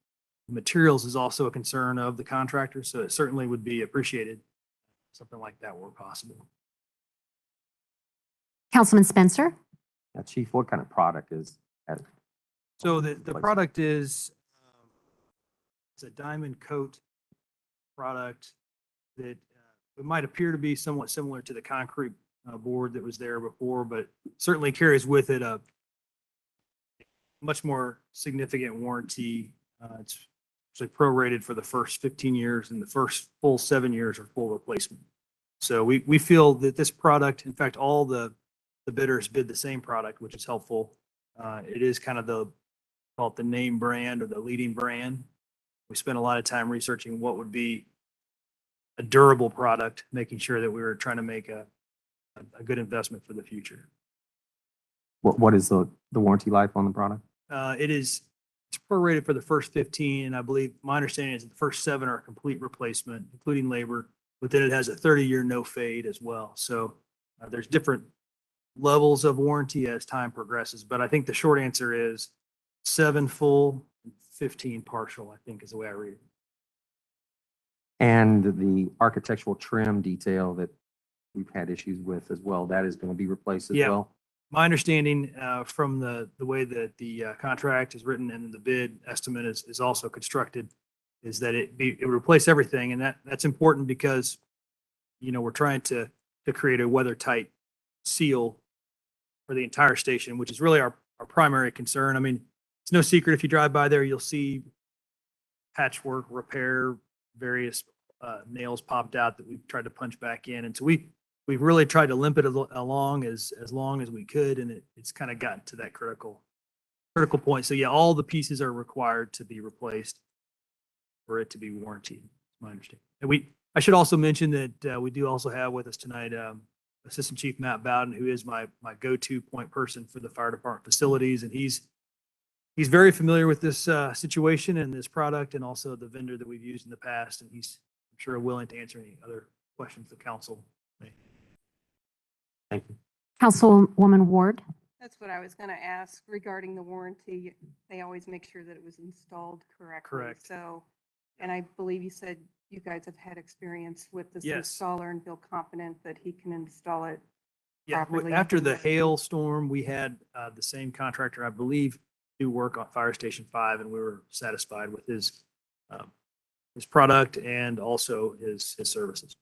Speaker 3: materials is also a concern of the contractor. So it certainly would be appreciated if something like that were possible.
Speaker 1: Councilman Spencer?
Speaker 7: Chief, what kind of product is that?
Speaker 3: So the product is it's a diamond coat product that it might appear to be somewhat similar to the concrete board that was there before, but certainly carries with it a much more significant warranty. It's actually prorated for the first 15 years, and the first full 7 years are full replacement. So we feel that this product, in fact, all the bidders bid the same product, which is helpful. It is kind of call it the name brand or the leading brand. We spent a lot of time researching what would be a durable product, making sure that we were trying to make a good investment for the future.
Speaker 7: What is the warranty life on the product?
Speaker 3: It's prorated for the first 15, and I believe my understanding is that the first 7 are a complete replacement, including labor, but then it has a 30-year no fade as well. So there's different levels of warranty as time progresses, but I think the short answer is 7 full, 15 partial, I think is the way I read it.
Speaker 7: And the architectural trim detail that we've had issues with as well, that is going to be replaced as well?
Speaker 3: My understanding from the way that the contract is written and the bid estimate is also constructed is that it would replace everything. And that's important because, we're trying to create a weather-tight seal for the entire station, which is really our primary concern. I mean, it's no secret if you drive by there, you'll see patchwork, repair, various nails popped out that we've tried to punch back in. And so we've really tried to limp it along as long as we could, and it's kind of gotten to that critical point. So yeah, all the pieces are required to be replaced for it to be warranted, my understanding. And I should also mention that we do also have with us tonight Assistant Chief Matt Bowden, who is my go-to point person for the fire department facilities, and he's very familiar with this situation and this product, and also the vendor that we've used in the past, and he's, I'm sure, willing to answer any other questions the council may.
Speaker 7: Thank you.
Speaker 1: Councilwoman Ward.
Speaker 19: That's what I was going to ask regarding the warranty. They always make sure that it was installed correctly.
Speaker 3: Correct.
Speaker 19: So, and I believe you said you guys have had experience with this
Speaker 3: Yes.
Speaker 19: installer and feel confident that he can install it.
Speaker 3: Yeah,
Speaker 19: properly
Speaker 3: after the
Speaker 19: everywhere.
Speaker 3: hailstorm, we had the same contractor, I believe, do work on Fire Station 5, and we were satisfied with his product and also his services.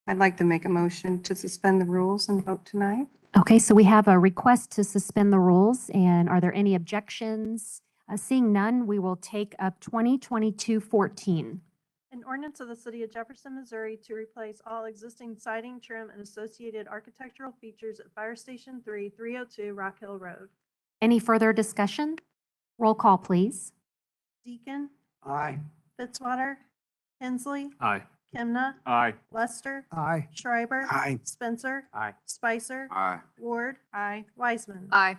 Speaker 19: I'd like to make a motion to suspend the rules and vote tonight.
Speaker 1: Okay, so we have a request to suspend the rules, and are there any objections? Seeing none, we will take up 2022-14.
Speaker 4: An ordinance of the city of Jefferson, Missouri to replace all existing siding, trim, and associated architectural features at Fire Station 3, 302 Rock Hill Road.
Speaker 1: Any further discussion? Roll call, please.
Speaker 4: Deacon,
Speaker 14: Aye.
Speaker 4: Fitzwater, Hensley,
Speaker 2: Aye.
Speaker 4: Kimna,
Speaker 2: Aye.
Speaker 4: Lester,
Speaker 14: Aye.
Speaker 4: Schreiber.
Speaker 14: Aye.
Speaker 4: Spencer.
Speaker 7: Aye.
Speaker 4: Spicer.
Speaker 18: Aye.
Speaker 4: Ward.
Speaker 19: Aye.
Speaker 4: Wiseman.
Speaker 6: Aye.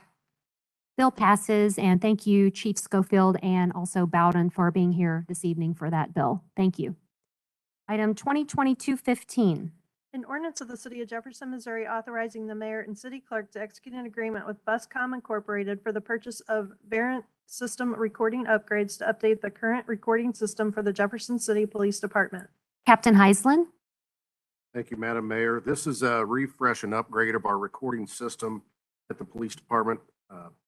Speaker 1: Bill passes, and thank you, Chief Schofield, and also Bowden for being here this evening for that bill. Thank you. Item 2022-15.
Speaker 4: An ordinance of the city of Jefferson, Missouri authorizing the mayor and city clerk to execute an agreement with Buscom Incorporated for the purchase of variant system recording upgrades to update the current recording system for the Jefferson City Police Department.
Speaker 1: Captain Heisland.
Speaker 20: Thank you, Madam Mayor. This is a refresh and upgrade of our recording system at the police department.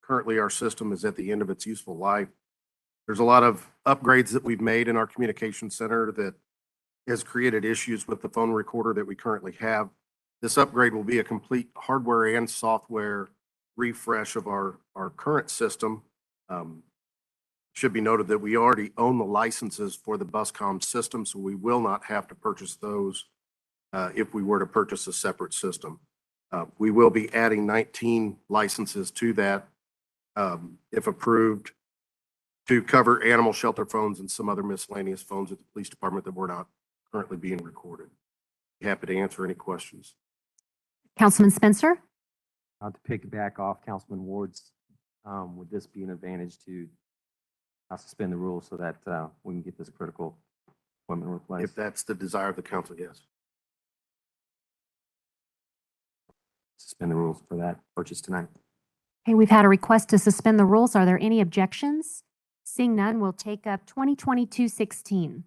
Speaker 20: Currently, our system is at the end of its useful life. There's a lot of upgrades that we've made in our communication center that has created issues with the phone recorder that we currently have. This upgrade will be a complete hardware and software refresh of our current system. Should be noted that we already own the licenses for the Buscom system, so we will not have to purchase those if we were to purchase a separate system. We will be adding 19 licenses to that, if approved, to cover animal shelter phones and some other miscellaneous phones at the police department that were not currently being recorded. Happy to answer any questions.
Speaker 1: Councilman Spencer.
Speaker 7: To piggyback off Councilman Ward's, would this be an advantage to suspend the rules so that we can get this critical equipment replaced?
Speaker 20: If that's the desire of the council, yes.
Speaker 7: Suspend the rules for that purchase tonight.
Speaker 1: Okay, we've had a request to suspend the rules. Are there any objections? Seeing none, we'll take up 2022-16.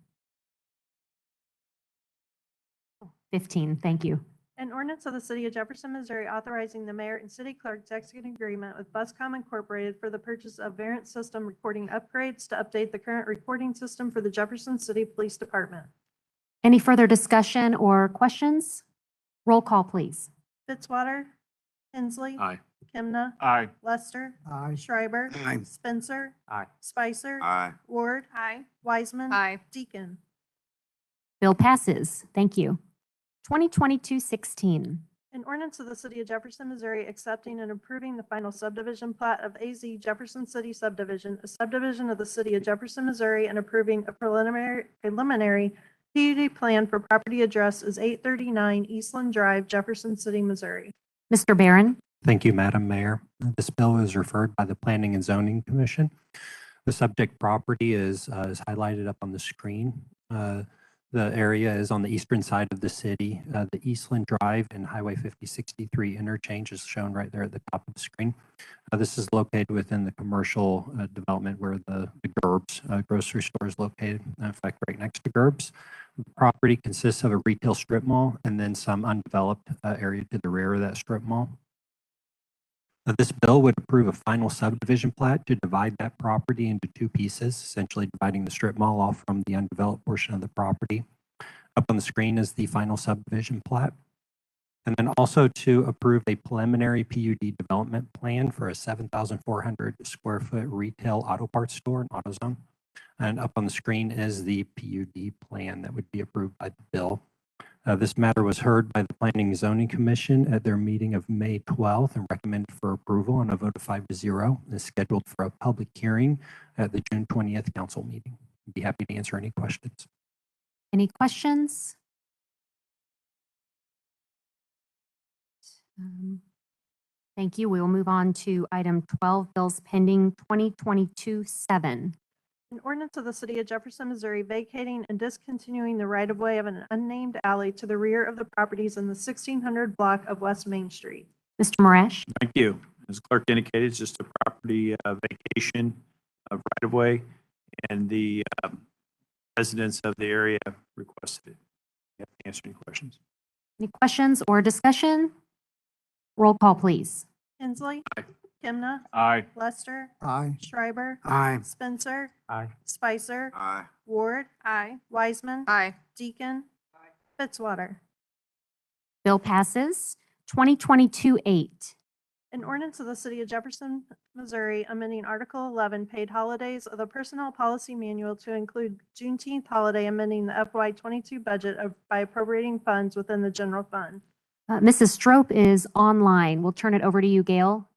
Speaker 1: 15, thank you.
Speaker 4: An ordinance of the city of Jefferson, Missouri authorizing the mayor and city clerk to execute an agreement with Buscom Incorporated for the purchase of variant system recording upgrades to update the current recording system for the Jefferson City Police Department.
Speaker 1: Any further discussion or questions? Roll call, please.
Speaker 4: Fitzwater, Hensley.
Speaker 2: Aye.
Speaker 4: Kimna.
Speaker 18: Aye.
Speaker 4: Lester.
Speaker 14: Aye.
Speaker 4: Schreiber.
Speaker 14: Aye.
Speaker 4: Spencer.
Speaker 7: Aye.
Speaker 4: Spicer.
Speaker 18: Aye.
Speaker 4: Ward.
Speaker 19: Aye.
Speaker 4: Wiseman.
Speaker 6: Aye.
Speaker 4: Deacon.
Speaker 1: Bill passes. Thank you. 2022-16.
Speaker 4: An ordinance of the city of Jefferson, Missouri accepting and approving the final subdivision plat of AZ Jefferson City subdivision, a subdivision of the city of Jefferson, Missouri, and approving a preliminary PUD plan for property address is 839 Eastland Drive, Jefferson City, Missouri.
Speaker 1: Mr. Barron.
Speaker 21: Thank you, Madam Mayor. This bill is referred by the Planning and Zoning Commission. The subject property is highlighted up on the screen. The area is on the eastern side of the city. The Eastland Drive and Highway 5063 interchange is shown right there at the top of the screen. This is located within the commercial development where the Gerbs grocery store is located. In fact, right next to Gerbs. The property consists of a retail strip mall and then some undeveloped area to the rear of that strip mall. This bill would approve a final subdivision plat to divide that property into two pieces, essentially dividing the strip mall off from the undeveloped portion of the property. Up on the screen is the final subdivision plat. And then also to approve a preliminary PUD development plan for a 7,400 square foot retail auto parts store in AutoZone. And up on the screen is the PUD plan that would be approved by the bill. This matter was heard by the Planning and Zoning Commission at their meeting of May 12th and recommended for approval on a vote of 5-0 and is scheduled for a public hearing at the June 20th council meeting. I'd be happy to answer any questions.
Speaker 1: Any questions? Thank you. We will move on to item 12, bills pending 2022-7.
Speaker 4: An ordinance of the City of Jefferson, Missouri vacating and discontinuing the right-of-way of an unnamed alley to the rear of the properties in the 1600 block of West Main Street.
Speaker 1: Mr. Marash?
Speaker 10: Thank you. As clerk indicated, it's just a property vacation of right-of-way, and the residents of the area requested it. You have to answer any questions.
Speaker 1: Any questions or discussion? Roll call, please.
Speaker 4: Hensley.
Speaker 10: Aye.
Speaker 4: Kimna.
Speaker 10: Aye.
Speaker 4: Lester.
Speaker 14: Aye.
Speaker 4: Schreiber.
Speaker 14: Aye.
Speaker 4: Spencer.
Speaker 7: Aye.
Speaker 4: Spicer.
Speaker 18: Aye.
Speaker 4: Ward.
Speaker 19: Aye.
Speaker 4: Wiseman.
Speaker 13: Aye.
Speaker 4: Deacon. Fitzwater.
Speaker 1: Bill passes. 2022-8.
Speaker 4: An ordinance of the City of Jefferson, Missouri, amending Article 11, paid holidays of the Personnel Policy Manual to include Juneteenth holiday, amending the FY22 budget by appropriating funds within the general fund.
Speaker 1: Mrs. Strope is online. We'll turn it over to you, Gail.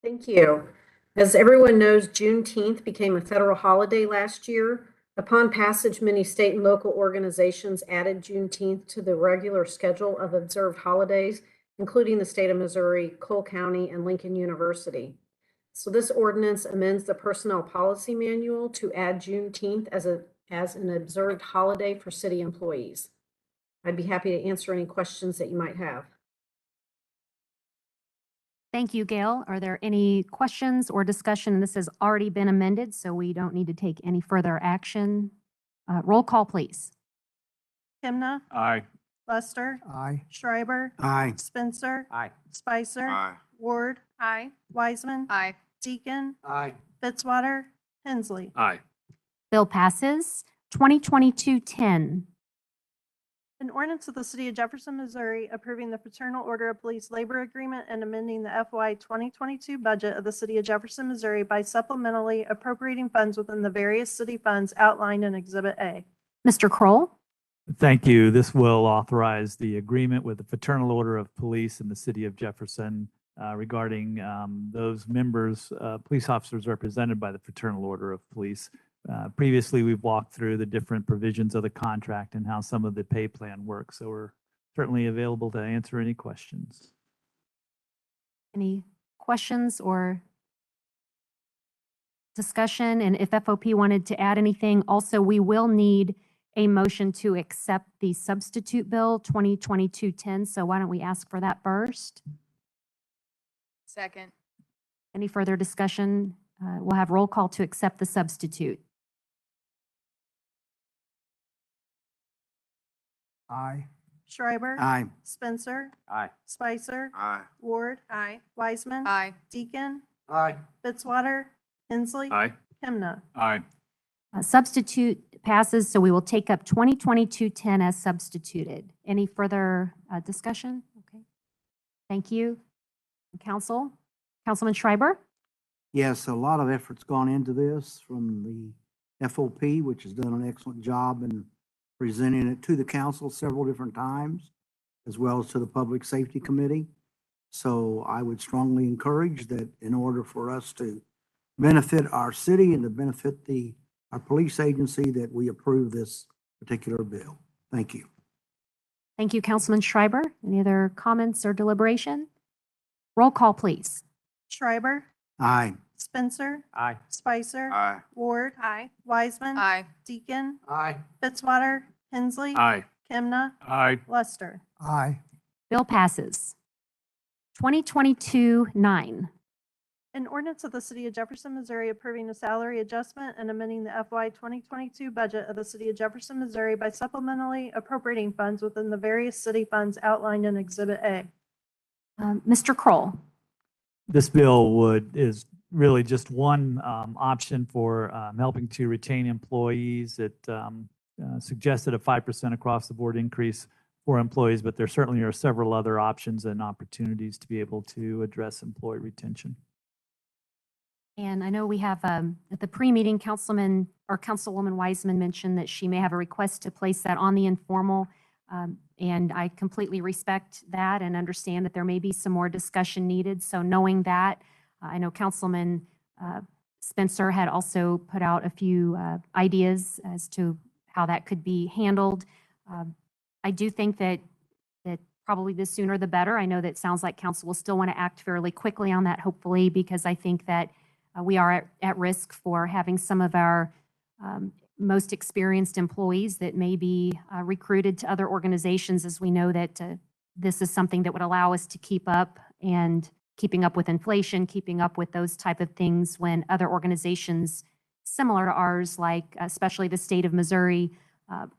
Speaker 8: Thank you. As everyone knows, Juneteenth became a federal holiday last year. Upon passage, many state and local organizations added Juneteenth to the regular schedule of observed holidays, including the state of Missouri, Cole County, and Lincoln University. So this ordinance amends the Personnel Policy Manual to add Juneteenth as an observed holiday for city employees. I'd be happy to answer any questions that you might have.
Speaker 1: Thank you, Gail. Are there any questions or discussion? This has already been amended, so we don't need to take any further action. Roll call, please.
Speaker 4: Kimna.
Speaker 10: Aye.
Speaker 4: Lester.
Speaker 14: Aye.
Speaker 4: Schreiber.
Speaker 14: Aye.
Speaker 4: Spencer.
Speaker 7: Aye.
Speaker 4: Spicer.
Speaker 18: Aye.
Speaker 4: Ward.
Speaker 19: Aye.
Speaker 4: Wiseman.
Speaker 13: Aye.
Speaker 4: Deacon.
Speaker 14: Aye.
Speaker 4: Fitzwater. Hensley.
Speaker 2: Aye.
Speaker 1: Bill passes. 2022-10.
Speaker 4: An ordinance of the City of Jefferson, Missouri, approving the Fraternal Order of Police Labor Agreement and amending the FY 2022 budget of the City of Jefferson, Missouri by supplementally appropriating funds within the various city funds outlined in Exhibit A.
Speaker 1: Mr. Kroll?
Speaker 3: Thank you. This will authorize the agreement with the Fraternal Order of Police in the city of Jefferson regarding those members, police officers represented by the Fraternal Order of Police. Previously, we've walked through the different provisions of the contract and how some of the pay plan works. So we're certainly available to answer any questions.
Speaker 1: Any questions or discussion? And if FOP wanted to add anything, also, we will need a motion to accept the substitute bill 2022-10. So why don't we ask for that first?
Speaker 13: Second.
Speaker 1: Any further discussion? We'll have roll call to accept the substitute.
Speaker 14: Aye.
Speaker 4: Schreiber.
Speaker 14: Aye.
Speaker 4: Spencer.
Speaker 7: Aye.
Speaker 4: Spicer.
Speaker 18: Aye.
Speaker 4: Ward.
Speaker 19: Aye.
Speaker 4: Wiseman.
Speaker 13: Aye.
Speaker 4: Deacon.
Speaker 14: Aye.
Speaker 4: Fitzwater. Hensley.
Speaker 2: Aye.
Speaker 4: Kimna.
Speaker 10: Aye.
Speaker 1: Substitute passes, so we will take up 2022-10 as substituted. Any further discussion? Okay. Thank you. Council, Councilman Schreiber?
Speaker 14: Yes, a lot of effort's gone into this from the FOP, which has done an excellent job in presenting it to the council several different times, as well as to the Public Safety Committee. So I would strongly encourage that in order for us to benefit our city and to benefit our police agency, that we approve this particular bill. Thank you.
Speaker 1: Thank you, Councilman Schreiber. Any other comments or deliberation? Roll call, please.
Speaker 4: Schreiber.
Speaker 14: Aye.
Speaker 4: Spencer.
Speaker 7: Aye.
Speaker 4: Spicer.
Speaker 18: Aye.
Speaker 4: Ward.
Speaker 19: Aye.
Speaker 4: Wiseman.
Speaker 13: Aye.
Speaker 4: Deacon.
Speaker 14: Aye.
Speaker 4: Fitzwater. Hensley.
Speaker 2: Aye.
Speaker 4: Kimna.
Speaker 10: Aye.
Speaker 4: Lester.
Speaker 14: Aye.
Speaker 1: Bill passes. 2022-9.
Speaker 4: An ordinance of the City of Jefferson, Missouri approving a salary adjustment and amending the FY 2022 budget of the City of Jefferson, Missouri by supplementally appropriating funds within the various city funds outlined in Exhibit A.
Speaker 1: Mr. Kroll?
Speaker 3: This bill is really just one option for helping to retain employees. It suggested a 5% across the board increase for employees, but there certainly are several other options and opportunities to be able to address employee retention.
Speaker 1: And I know we have, at the pre-meeting, Councilman or Councilwoman Wiseman mentioned that she may have a request to place that on the informal. And I completely respect that and understand that there may be some more discussion needed. So knowing that, I know Councilman Spencer had also put out a few ideas as to how that could be handled. I do think that probably the sooner the better. I know that sounds like council will still want to act fairly quickly on that, hopefully, because I think that we are at risk for having some of our most experienced employees that may be recruited to other organizations, as we know that this is something that would allow us to keep up and keeping up with inflation, keeping up with those type of things when other organizations similar to ours, like especially the state of Missouri,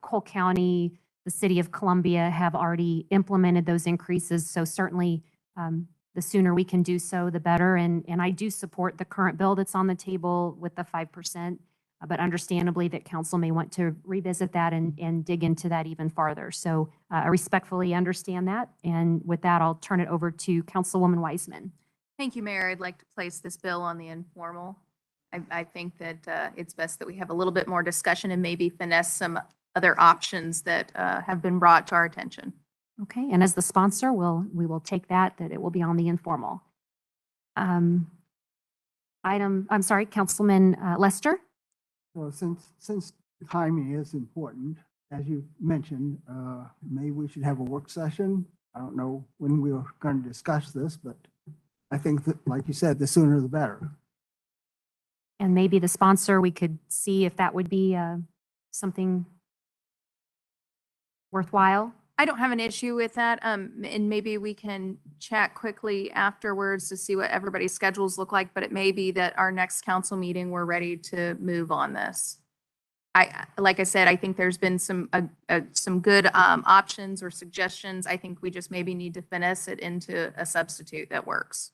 Speaker 1: Cole County, the city of Columbia have already implemented those increases. So certainly the sooner we can do so, the better. And I do support the current bill that's on the table with the 5%. But understandably that council may want to revisit that and dig into that even farther. So I respectfully understand that. And with that, I'll turn it over to Councilwoman Wiseman.
Speaker 13: Thank you, Mayor. I'd like to place this bill on the informal. I think that it's best that we have a little bit more discussion and maybe finesse some other options that have been brought to our attention.
Speaker 1: Okay, and as the sponsor, we will take that it will be on the informal. I'm sorry, Councilman Lester.
Speaker 5: So since timing is important, as you mentioned, maybe we should have a work session. I don't know when we are going to discuss this, but I think that, like you said, the sooner the better.
Speaker 1: And maybe the sponsor, we could see if that would be something worthwhile.
Speaker 13: I don't have an issue with that. And maybe we can chat quickly afterwards to see what everybody's schedules look like, but it may be that our next council meeting, we're ready to move on this. Like I said, I think there's been some good options or suggestions. I think we just maybe need to finesse it into a substitute that works.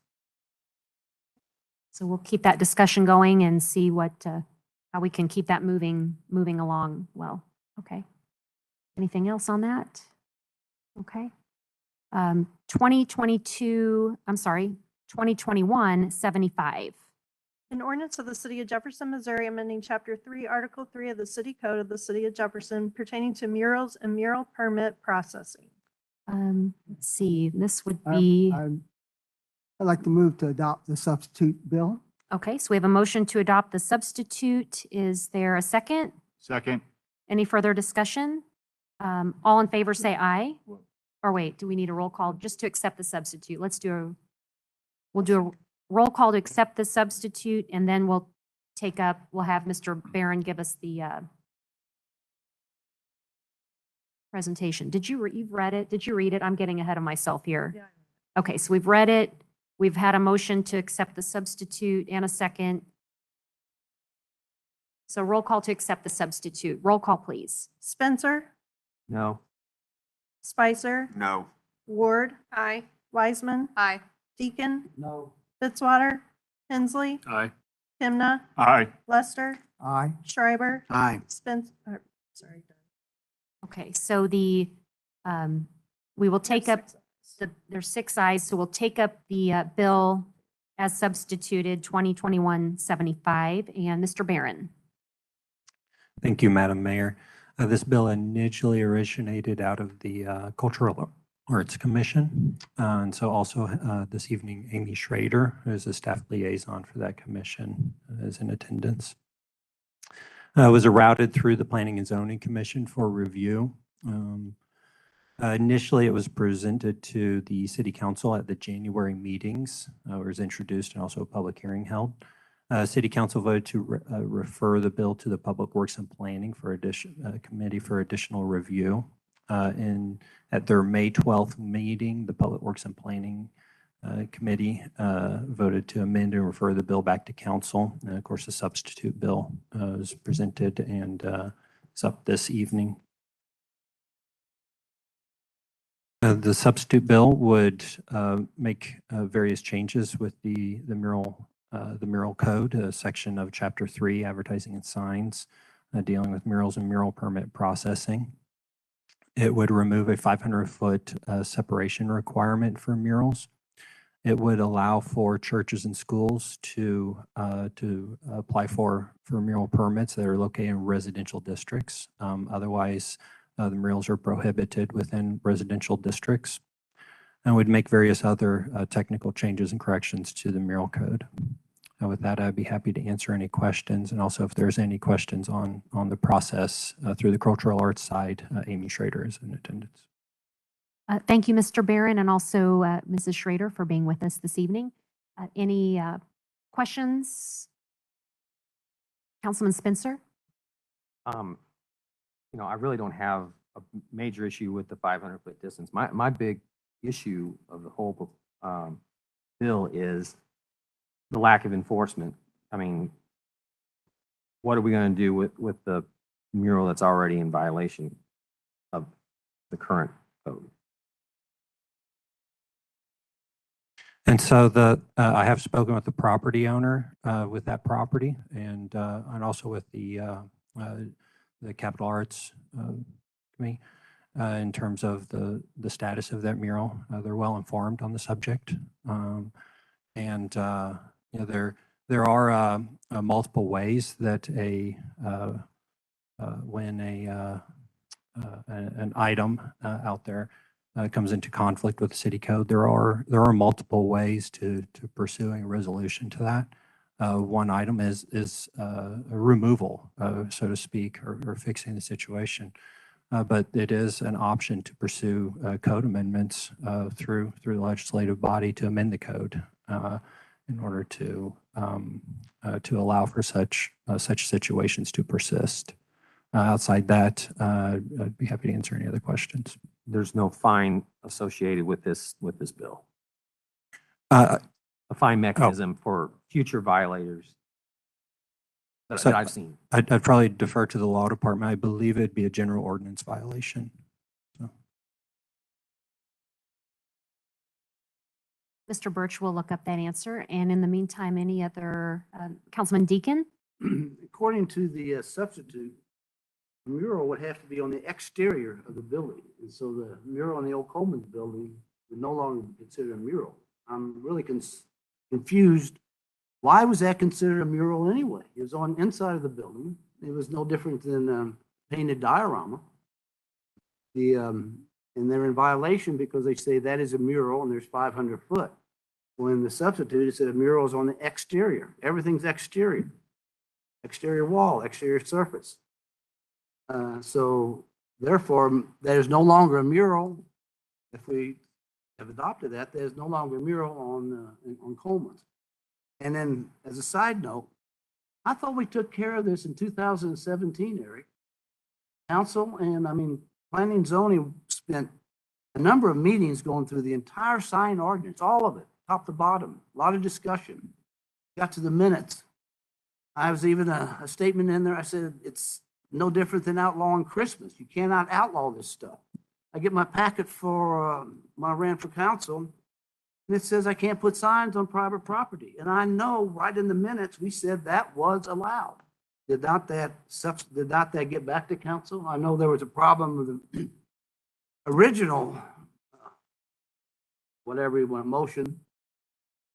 Speaker 1: So we'll keep that discussion going and see how we can keep that moving along well. Okay. Anything else on that? Okay. 2021-75.
Speaker 4: An ordinance of the City of Jefferson, Missouri, amending Chapter 3, Article 3 of the City Code of the City of Jefferson pertaining to murals and mural permit processing.
Speaker 1: Let's see, this would be,
Speaker 5: I'd like to move to adopt the substitute bill.
Speaker 1: okay, so we have a motion to adopt the substitute. Is there a second?
Speaker 18: Second.
Speaker 1: Any further discussion? All in favor say aye. Or wait, do we need a roll call just to accept the substitute? We'll do a roll call to accept the substitute, and then we'll have Mr. Barron give us the presentation. You've read it? Did you read it? I'm getting ahead of myself here.
Speaker 4: Yeah.
Speaker 1: Okay, so we've read it. We've had a motion to accept the substitute and a second. So roll call to accept the substitute. Roll call, please.
Speaker 4: Spencer,
Speaker 7: No.
Speaker 4: Spicer,
Speaker 18: No.
Speaker 4: Ward. Aye. Wiseman,
Speaker 13: Aye.
Speaker 4: Deacon,
Speaker 5: No.
Speaker 4: Fitzwater, Hensley,
Speaker 2: Aye.
Speaker 4: Kimna,
Speaker 18: Aye.
Speaker 4: Lester,
Speaker 5: Aye.
Speaker 4: Schreiber,
Speaker 14: Aye.
Speaker 4: Sorry.
Speaker 1: Okay, so we will take up, there's 6 ayes, so we'll take up the bill as substituted, 2021-75, and Mr. Barron.
Speaker 21: Thank you, Madam Mayor. This bill initially originated out of the Cultural Arts Commission. And so also this evening, Amy Schrader, who is a staff liaison for that commission, is in attendance. It was routed through the Planning and Zoning Commission for review. Initially, it was presented to the City Council at the January meetings, where it was introduced and also a public hearing held. City Council voted to refer the bill to the Public Works and Planning for committee for additional review. At their May 12th meeting, the Public Works and Planning Committee voted to amend and refer the bill back to council. And of course, the substitute bill is presented and is up this evening. The substitute bill would make various changes with the mural code, a section of Chapter 3, Advertising and Signs, dealing with murals and mural permit processing. It would remove a 500-foot separation requirement for murals. It would allow for churches and schools to apply for mural permits that are located in residential districts. Otherwise, the murals are prohibited within residential districts, and would make various other technical changes and corrections to the mural code. And with that, I'd be happy to answer any questions. And also, if there's any questions on the process through the cultural arts side, Amy Schrader is in attendance.
Speaker 1: Thank you, Mr. Barron, and also Mrs. Schrader for being with us this evening. Any questions Councilman Spencer?
Speaker 7: I really don't have a major issue with the 500-foot distance. My big issue of the whole bill is the lack of enforcement. I mean, what are we going to do with the mural that's already in violation of the current code?
Speaker 21: And so I have spoken with the property owner with that property and also with the Capital Arts Committee in terms of the status of that mural. They're well informed on the subject. There are multiple ways that when an item out there comes into conflict with the city code, there are multiple ways to pursuing a resolution to that. One item is a removal, so to speak, or fixing the situation. But it is an option to pursue code amendments through the legislative body to amend the code in order to allow for such situations to persist. Outside that, I'd be happy to answer any other questions.
Speaker 7: There's no fine associated with this bill. A fine mechanism for future violators that I've seen.
Speaker 21: I'd probably defer to the law department. I believe it'd be a general ordinance violation. So.
Speaker 1: Mr. Birch will look up that answer. And in the meantime, any other, Councilman Deacon?
Speaker 14: According to the substitute, the mural would have to be on the exterior of the building. And so the mural on the old Coleman's building would no longer be considered a mural. I'm really confused. Why was that considered a mural anyway? It was on the inside of the building. It was no different than painted diorama. And they're in violation because they say that is a mural and there's 500 foot. When the substitute, it said a mural is on the exterior. Everything's exterior. Exterior wall, exterior surface. So therefore, there's no longer a mural. If we have adopted that, there's no longer a mural on Coleman's. And then as a side note, I thought we took care of this in 2017, Eric. Council and planning and zoning spent a number of meetings going through the entire sign ordinance, all of it, top to bottom, a lot of discussion. Got to the minutes. I was even a statement in there. I said, it's no different than outlawing Christmas. You cannot outlaw this stuff. I get my packet for when I ran for council, and it says I can't put signs on private property. And I know right in the minutes, we said that was allowed. Did not that get back to council? I know there was a problem with the original, whatever you want, motion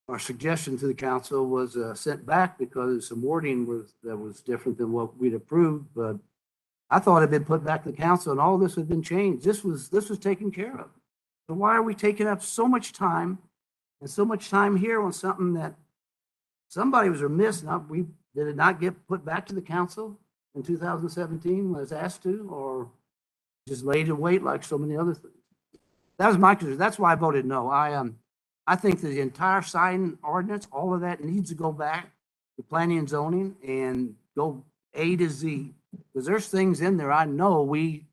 Speaker 14: or suggestion to the council was sent back because some wording that was different than what we'd approved. But I thought it had been put back to the council and all this had been changed. This was taken care of. So why are we taking up so much time and so much time here on something that somebody was remiss? Did it not get put back to the council in 2017 when it was asked to, or just laid in wait like so many other things? That was my concern. That's why I voted no. I think that the entire sign ordinance, all of that needs to go back to planning and zoning and go A to Z. Because there's things in there I know we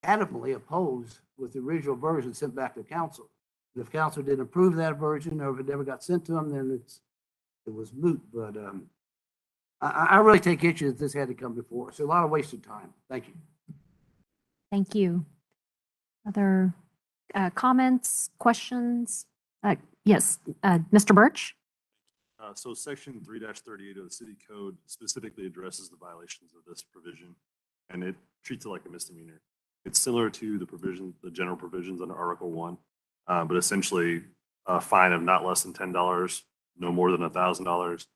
Speaker 14: adamantly oppose with the original version sent back to council. And if council didn't approve that version or if it never got sent to them, then it was moot. But I really take issue that this had to come before. It's a lot of wasted time. Thank you.
Speaker 1: Thank you. Other comments, questions? Yes, Mr. Birch?
Speaker 18: So section 3-38 of the city code specifically addresses the violations of this provision, and it treats it like a misdemeanor. It's similar to the general provisions under Article 1, but essentially a fine of not less than $10, no more than $1,000.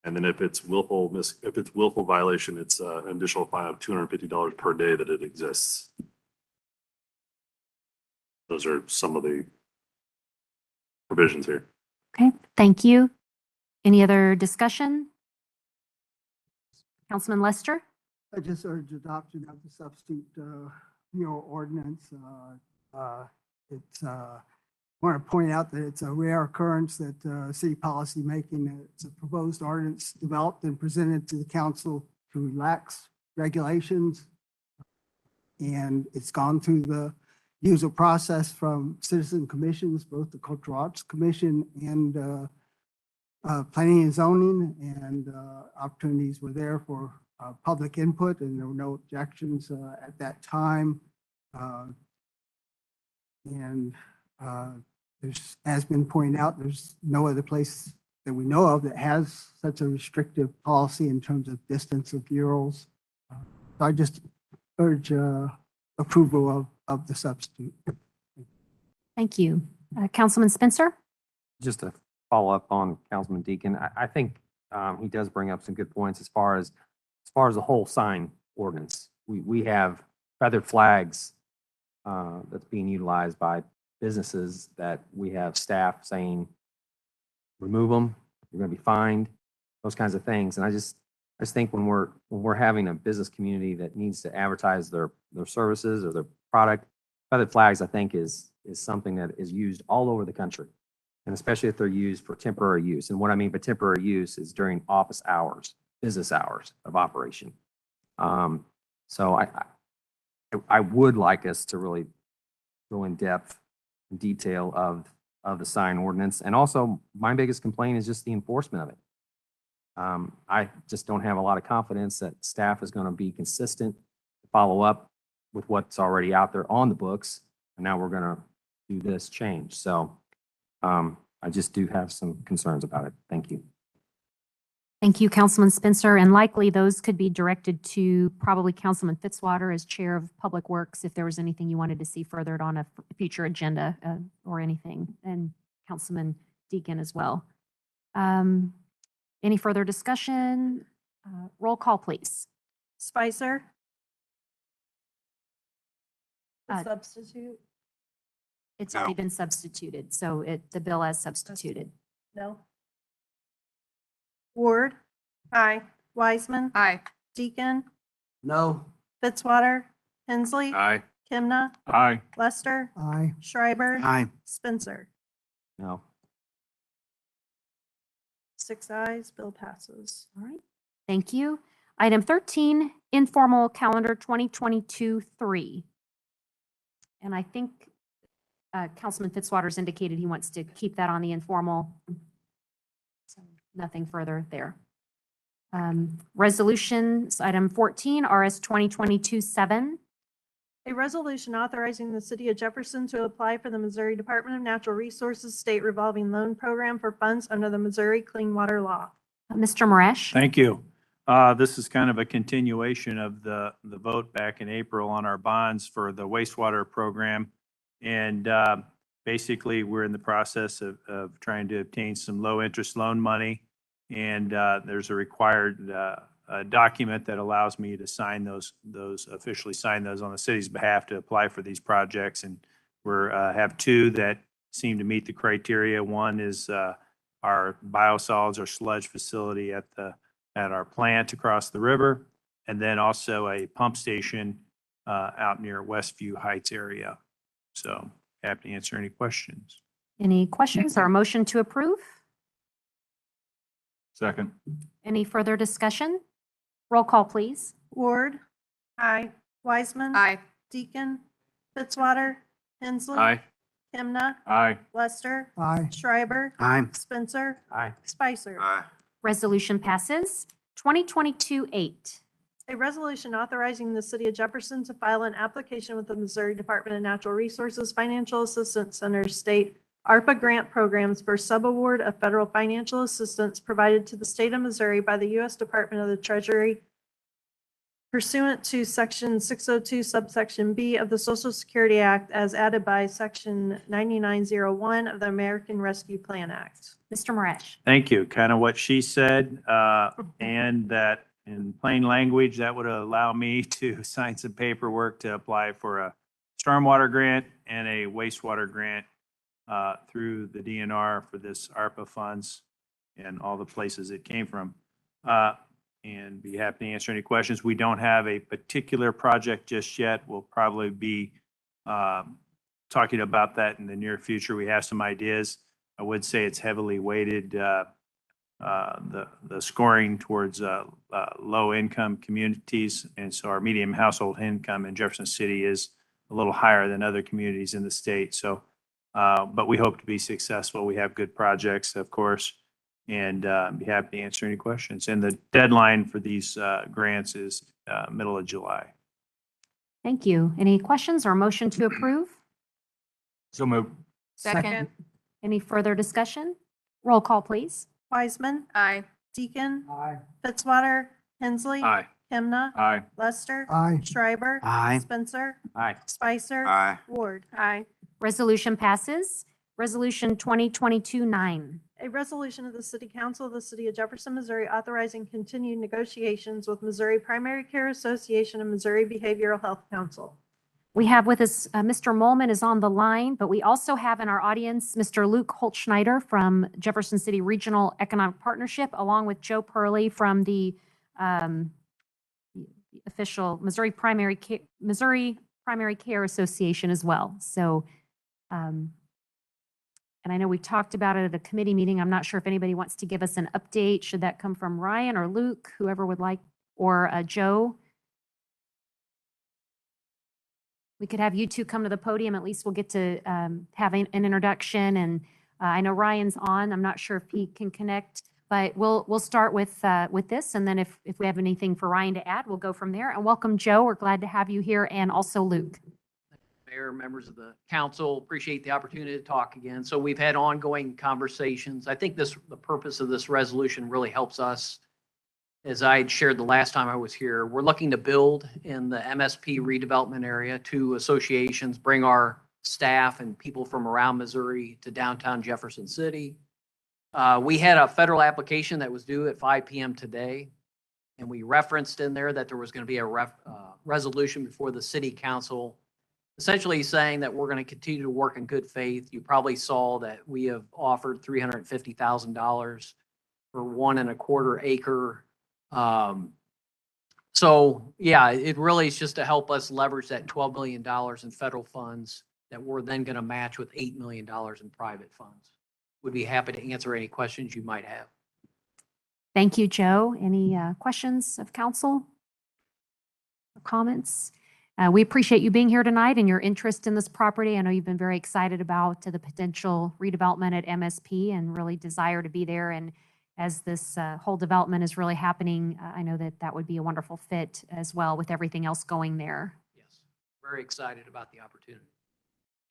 Speaker 18: And then if it's willful violation, it's an additional fine of $250 per day that it exists. Those are some of the provisions here.
Speaker 1: Okay, thank you. Any other discussion? Councilman Lester?
Speaker 5: I just urge adoption of the substitute mural ordinance. I want to point out that it's a rare occurrence that city policy making, it's a proposed ordinance developed and presented to the council to relax regulations. And it's gone through the usual process from citizen commissions, both the Cultural Arts Commission and Planning and Zoning, and opportunities were there for public input, and there were no objections at that time. And there's, as been pointed out, there's no other place that we know of that has such a restrictive policy in terms of distance of murals. So I just urge approval of the substitute.
Speaker 1: Thank you. Councilman Spencer?
Speaker 7: Just to follow up on Councilman Deacon, I think he does bring up some good points as far as the whole sign ordinance. We have feathered flags that's being utilized by businesses that we have staff saying, remove them, you're going to be fined, those kinds of things. And I just think when we're having a business community that needs to advertise their services or their product, feathered flags, I think, is something that is used all over the country, and especially if they're used for temporary use. And what I mean by temporary use is during office hours, business hours of operation. So I would like us to really go in depth and detail of the sign ordinance. And also, my biggest complaint is just the enforcement of it. I just don't have a lot of confidence that staff is going to be consistent, follow up with what's already out there on the books. And now we're going to do this change. So I just do have some concerns about it. Thank you.
Speaker 1: Thank you, Councilman Spencer. And likely those could be directed to probably Councilman Fitzwater as Chair of Public Works if there was anything you wanted to see furthered on a future agenda or anything, and Councilman Deacon as well. Any further discussion? Roll call, please.
Speaker 4: Spicer.
Speaker 1: Uh,
Speaker 4: Substitute?
Speaker 1: It's already been substituted, so the bill as substituted.
Speaker 4: No. Ward. Aye. Wiseman.
Speaker 6: Aye.
Speaker 4: Deacon.
Speaker 14: No.
Speaker 4: Fitzwater. Hensley.
Speaker 2: Aye.
Speaker 4: Kimna.
Speaker 10: Aye.
Speaker 4: Lester.
Speaker 5: Aye.
Speaker 4: Schreiber.
Speaker 14: Aye.
Speaker 4: Spencer.
Speaker 7: No.
Speaker 4: 6 ayes, bill passes.
Speaker 1: All right. Thank you. Item 13, informal calendar 2022-3. And I think Councilman Fitzwater's indicated he wants to keep that on the informal. So nothing further there. Resolutions, item 14, RS 2022-7.
Speaker 4: A resolution authorizing the city of Jefferson to apply for the Missouri Department of Natural Resources State Revolving Loan Program for funds under the Missouri Clean Water Law.
Speaker 1: Mr. Marash?
Speaker 10: Thank you. This is kind of a continuation of the vote back in April on our bonds for the wastewater program. And basically, we're in the process of trying to obtain some low-interest loan money. And there's a required document that allows me to sign those officially sign those on the city's behalf to apply for these projects. And we're have two that seem to meet the criteria. One is our biosolids or sludge facility at our plant across the river, and then also a pump station out near Westview Heights area. So happy to answer any questions.
Speaker 1: Any questions or a motion to approve?
Speaker 10: Second.
Speaker 1: Any further discussion? Roll call, please.
Speaker 4: Ward. Aye. Wiseman.
Speaker 6: Aye.
Speaker 4: Deacon. Fitzwater. Hensley.
Speaker 2: Aye.
Speaker 4: Kimna.
Speaker 10: Aye.
Speaker 4: Lester.
Speaker 5: Aye.
Speaker 4: Schreiber.
Speaker 14: Aye.
Speaker 4: Spencer.
Speaker 7: Aye.
Speaker 4: Spicer.
Speaker 1: Resolution passes. 2022-8.
Speaker 4: A resolution authorizing the city of Jefferson to file an application with the Missouri Department of Natural Resources Financial Assistance Center State ARPA grant programs for subaward of federal financial assistance provided to the state of Missouri by the U.S. Department of the Treasury pursuant to Section 602 subsection B of the Social Security Act as added by Section 9901 of the American Rescue Plan Act.
Speaker 1: Mr. Marash?
Speaker 10: Thank you. Kind of what she said, and that in plain language, that would allow me to sign some paperwork to apply for a stormwater grant and a wastewater grant through the DNR for this ARPA funds and all the places it came from. And be happy to answer any questions. We don't have a particular project just yet. We'll probably be talking about that in the near future. We have some ideas. I would say it's heavily weighted the scoring towards low-income communities. And so our median household income in Jefferson City is a little higher than other communities in the state. So, but we hope to be successful. We have good projects, of course, and be happy to answer any questions. And the deadline for these grants is middle of July.
Speaker 1: Thank you. Any questions or motion to approve?
Speaker 10: So move.
Speaker 13: Second.
Speaker 1: Any further discussion? Roll call, please.
Speaker 4: Wiseman,
Speaker 13: Aye.
Speaker 4: Deacon,
Speaker 5: Aye.
Speaker 4: Fitzwater, Hensley.
Speaker 2: Aye.
Speaker 4: Kimna,
Speaker 10: Aye.
Speaker 4: Lester.
Speaker 5: Aye.
Speaker 4: Schreiber.
Speaker 15: Aye.
Speaker 4: Spencer.
Speaker 10: Aye.
Speaker 4: Spicer.
Speaker 15: Aye.
Speaker 4: Ward.
Speaker 13: Aye.
Speaker 1: Resolution passes. Resolution 2022-9.
Speaker 4: A resolution of the City Council of the City of Jefferson, Missouri, authorizing continued negotiations with Missouri Primary Care Association and Missouri Behavioral Health Council.
Speaker 1: We have with us, Mr. Molman is on the line, but we also have in our audience, Mr. Luke Holtschneider from Jefferson City Regional Economic Partnership, along with Joe Purley from the official Missouri Primary Care Association as well. So, and I know we talked about it at a committee meeting. I'm not sure if anybody wants to give us an update. Should that come from Ryan or Luke, whoever would like, or Joe? We could have you two come to the podium. At least we'll get to have an introduction. And I know Ryan's on. I'm not sure if he can connect, but we'll start with this. And then if we have anything for Ryan to add, we'll go from there. And welcome, Joe. We're glad to have you here, and also Luke.
Speaker 9: Mayor, members of the council, appreciate the opportunity to talk again. So we've had ongoing conversations. I think the purpose of this resolution really helps us. As I had shared the last time I was here, we're looking to build in the MSP redevelopment area 2 associations, bring our staff and people from around Missouri to downtown Jefferson City. We had a federal application that was due at 5 p.m. today, and we referenced in there that there was going to be a resolution before the city council, essentially saying that we're going to continue to work in good faith. You probably saw that we have offered $350,000 for 1.25 acre. So yeah, it really is just to help us leverage that $12 million in federal funds that we're then going to match with $8 million in private funds. Would be happy to answer any questions you might have.
Speaker 1: Thank you, Joe. Any questions of council or comments? We appreciate you being here tonight and your interest in this property. I know you've been very excited about the potential redevelopment at MSP and really desire to be there. And as this whole development is really happening, I know that that would be a wonderful fit as well with everything else going there.
Speaker 9: Yes, very excited about the opportunity.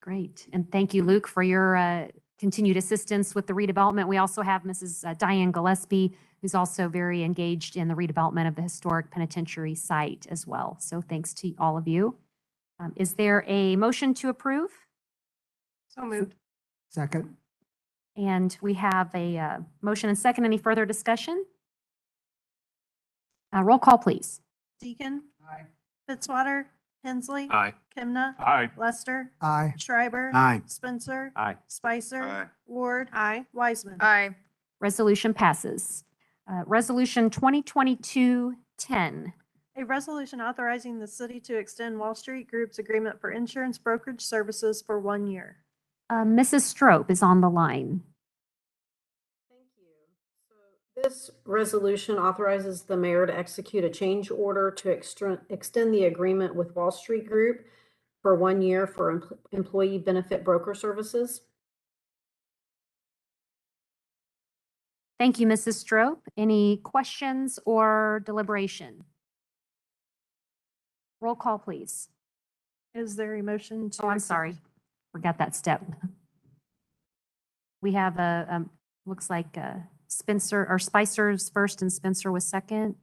Speaker 1: Great. And thank you, Luke, for your continued assistance with the redevelopment. We also have Mrs. Diane Gillespie, who's also very engaged in the redevelopment of the historic penitentiary site as well. So thanks to all of you. Is there a motion to approve?
Speaker 4: So moved.
Speaker 5: Second.
Speaker 1: And we have a motion and second. Any further discussion? Roll call, please.
Speaker 4: Deacon. Aye. Fitzwater, Hensley.
Speaker 2: Aye.
Speaker 4: Kimna.
Speaker 10: Aye.
Speaker 4: Lester.
Speaker 5: Aye.
Speaker 4: Schreiber.
Speaker 15: Aye.
Speaker 4: Spencer.
Speaker 10: Aye.
Speaker 4: Spicer.
Speaker 15: Aye.
Speaker 4: Ward.
Speaker 13: Aye.
Speaker 4: Wiseman.
Speaker 13: Aye.
Speaker 1: Resolution passes. Resolution 2022-10.
Speaker 4: A resolution authorizing the city to extend Wall Street Group's agreement for insurance brokerage services for 1 year.
Speaker 1: Mrs. Strope is on the line.
Speaker 8: Thank you. So this resolution authorizes the mayor to execute a change order to extend the agreement with Wall Street Group for 1 year for employee benefit broker services.
Speaker 1: Thank you, Mrs. Strope. Any questions or deliberation? Roll call, please.
Speaker 4: Is there a motion to?
Speaker 1: Oh, I'm sorry. Forgot that step. We have looks like Spencer or Spicer's first and Spencer was second.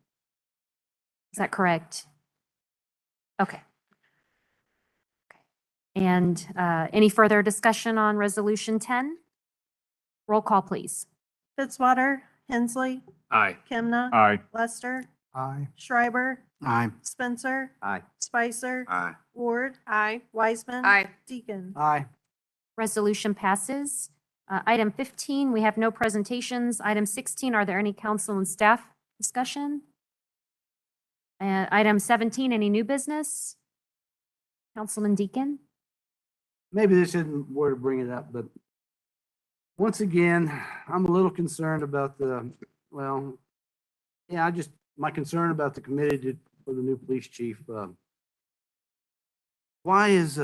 Speaker 1: Is that correct? Okay. And any further discussion on Resolution 10? Roll call, please.
Speaker 4: Fitzwater, Hensley.
Speaker 2: Aye.
Speaker 4: Kimna.
Speaker 10: Aye.
Speaker 4: Lester.
Speaker 5: Aye.
Speaker 4: Schreiber.
Speaker 15: Aye.
Speaker 4: Spencer.
Speaker 7: Aye.
Speaker 4: Spicer.
Speaker 15: Aye.
Speaker 4: Ward.
Speaker 13: Aye.
Speaker 4: Wiseman.
Speaker 13: Aye.
Speaker 4: Deacon.
Speaker 5: Aye.
Speaker 1: Resolution passes. Item 15, we have no presentations. Item 16, are there any council and staff discussion? Item 17, any new business? Councilman Deacon?
Speaker 14: Maybe this isn't where to bring it up, but once again, I'm a little concerned about the well, yeah, my concern about the committee for the new police chief, why is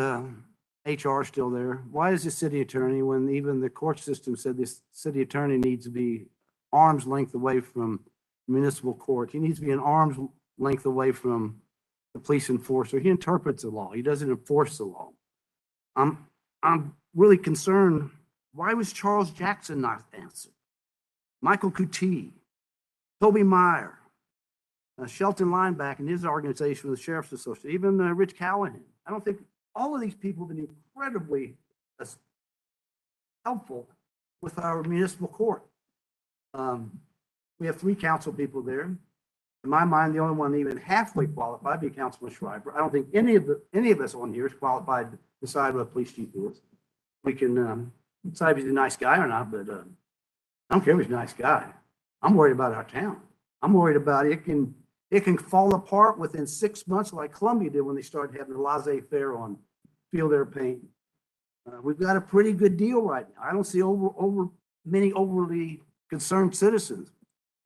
Speaker 14: HR still there? Why is the city attorney when even the court system said this city attorney needs to be arm's length away from municipal court? He needs to be an arm's length away from the police enforcer. He interprets the law. He doesn't enforce the law. I'm really concerned. Why was Charles Jackson not answered? Michael Kuti, Toby Meyer, Shelton Lineback and his organization, the Sheriff's Association, even Rich Callahan. I don't think all of these people have been incredibly helpful with our municipal court. We have 3 council people there. In my mind, the only one even halfway qualified would be Councilman Schreiber. I don't think any of us on here is qualified to decide what a police chief is. We can decide if he's a nice guy or not, but I don't care if he's a nice guy. I'm worried about our town. I'm worried about it can fall apart within 6 months like Columbia did when they started having the laissez-faire on Feel Their Pain. We've got a pretty good deal right now. I don't see many overly concerned citizens.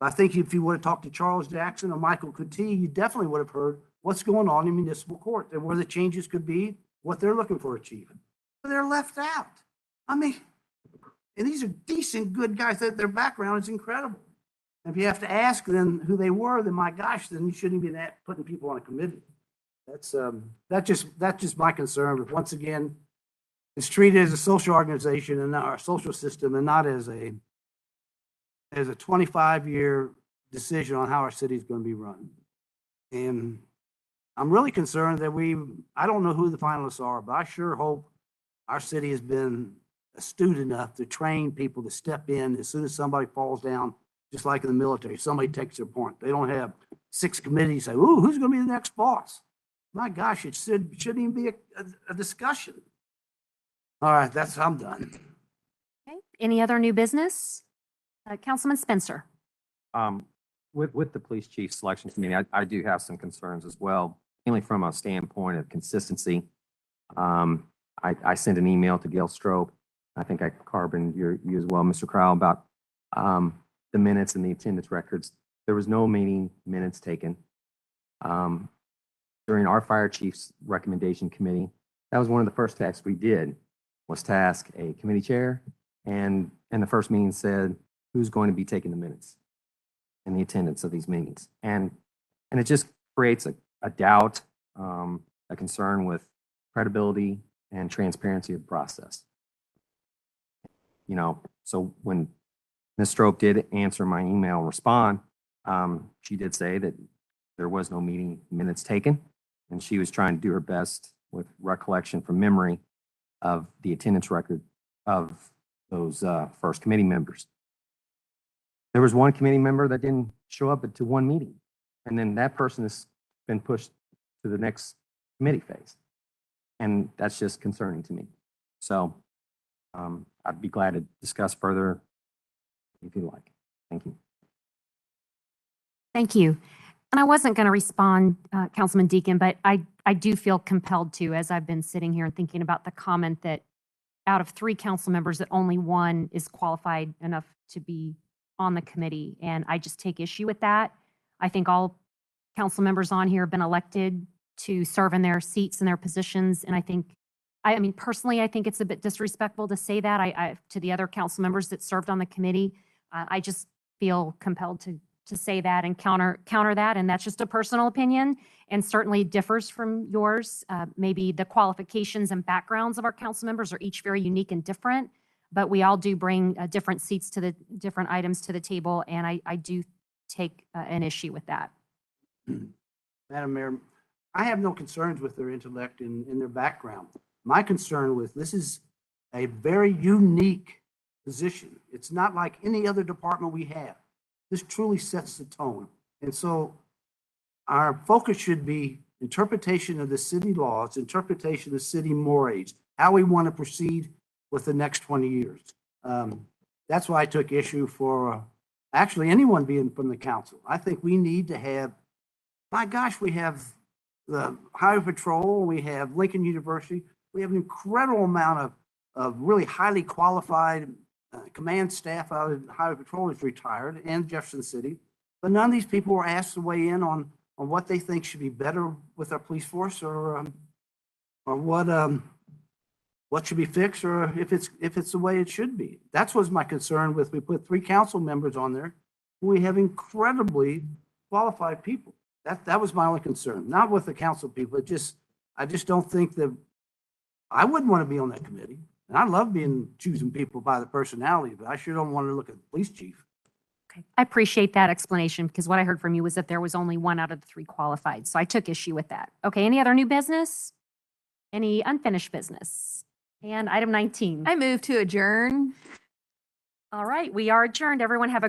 Speaker 14: I think if you would have talked to Charles Jackson or Michael Kuti, you definitely would have heard what's going on in municipal court and where the changes could be, what they're looking for achieving. But they're left out. I mean, and these are decent, good guys. Their background is incredible. And if you have to ask them who they were, then my gosh, then you shouldn't be putting people on a committee. That's just my concern. But once again, it's treated as a social organization and our social system, and not as a 25-year decision on how our city is going to be run. And I'm really concerned that I don't know who the finalists are, but I sure hope our city has been astute enough to train people to step in as soon as somebody falls down, just like in the military. Somebody takes their point. They don't have 6 committees say, ooh, who's going to be the next boss? My gosh, it shouldn't even be a discussion. All right, I'm done.
Speaker 1: Okay. Any other new business? Councilman Spencer.
Speaker 7: With the police chief selection committee, I do have some concerns as well, mainly from a standpoint of consistency. I sent an email to Gail Strope. I think I carboned you as well, Mr. Crowell, about the minutes and the attendance records. There was no meeting minutes taken. During our fire chief's recommendation committee, that was one of the first tasks we did, was to ask a committee chair, and the first meeting said, who's going to be taking the minutes and the attendance of these meetings. And it just creates a doubt, a concern with credibility and transparency of the process. So when Ms. Strope did answer my email and respond, she did say that there was no meeting minutes taken, and she was trying to do her best with recollection from memory of the attendance record of those first committee members. There was one committee member that didn't show up to one meeting, and then that person has been pushed to the next committee phase. And that's just concerning to me. So I'd be glad to discuss further if you like. Thank you.
Speaker 1: Thank you. And I wasn't going to respond, Councilman Deacon, but I do feel compelled to, as I've been sitting here and thinking about the comment that out of 3 council members, that only one is qualified enough to be on the committee. And I just take issue with that. I think all council members on here have been elected to serve in their seats and their positions. And I mean, personally, I think it's a bit disrespectful to say that to the other council members that served on the committee. I just feel compelled to say that and counter that. And that's just a personal opinion and certainly differs from yours. Maybe the qualifications and backgrounds of our council members are each very unique and different, but we all do bring different seats to the different items to the table. And I do take an issue with that.
Speaker 14: Madam Mayor, I have no concerns with their intellect and their background. My concern with this is a very unique position. It's not like any other department we have. This truly sets the tone. And so our focus should be interpretation of the city laws, interpretation of the city mores, how we want to proceed with the next 20 years. That's why I took issue for actually anyone being from the council. I think we need to have, my gosh, we have the Highway Patrol, we have Lincoln University, we have an incredible amount of really highly qualified command staff out of Highway Patrol is retired and Jefferson City. But none of these people were asked to weigh in on what they think should be better with our police force or what should be fixed or if it's the way it should be. That's was my concern with, we put 3 council members on there. We have incredibly qualified people. That was my only concern, not with the council people. I just don't think that, I wouldn't want to be on that committee. And I love choosing people by the personality, but I sure don't want to look at the police chief.
Speaker 1: Okay. I appreciate that explanation because what I heard from you was that there was only 1 out of the 3 qualified. So I took issue with that. Okay, any other new business? Any unfinished business? And item 19.
Speaker 13: I move to adjourn.
Speaker 1: All right, we are adjourned. Everyone have a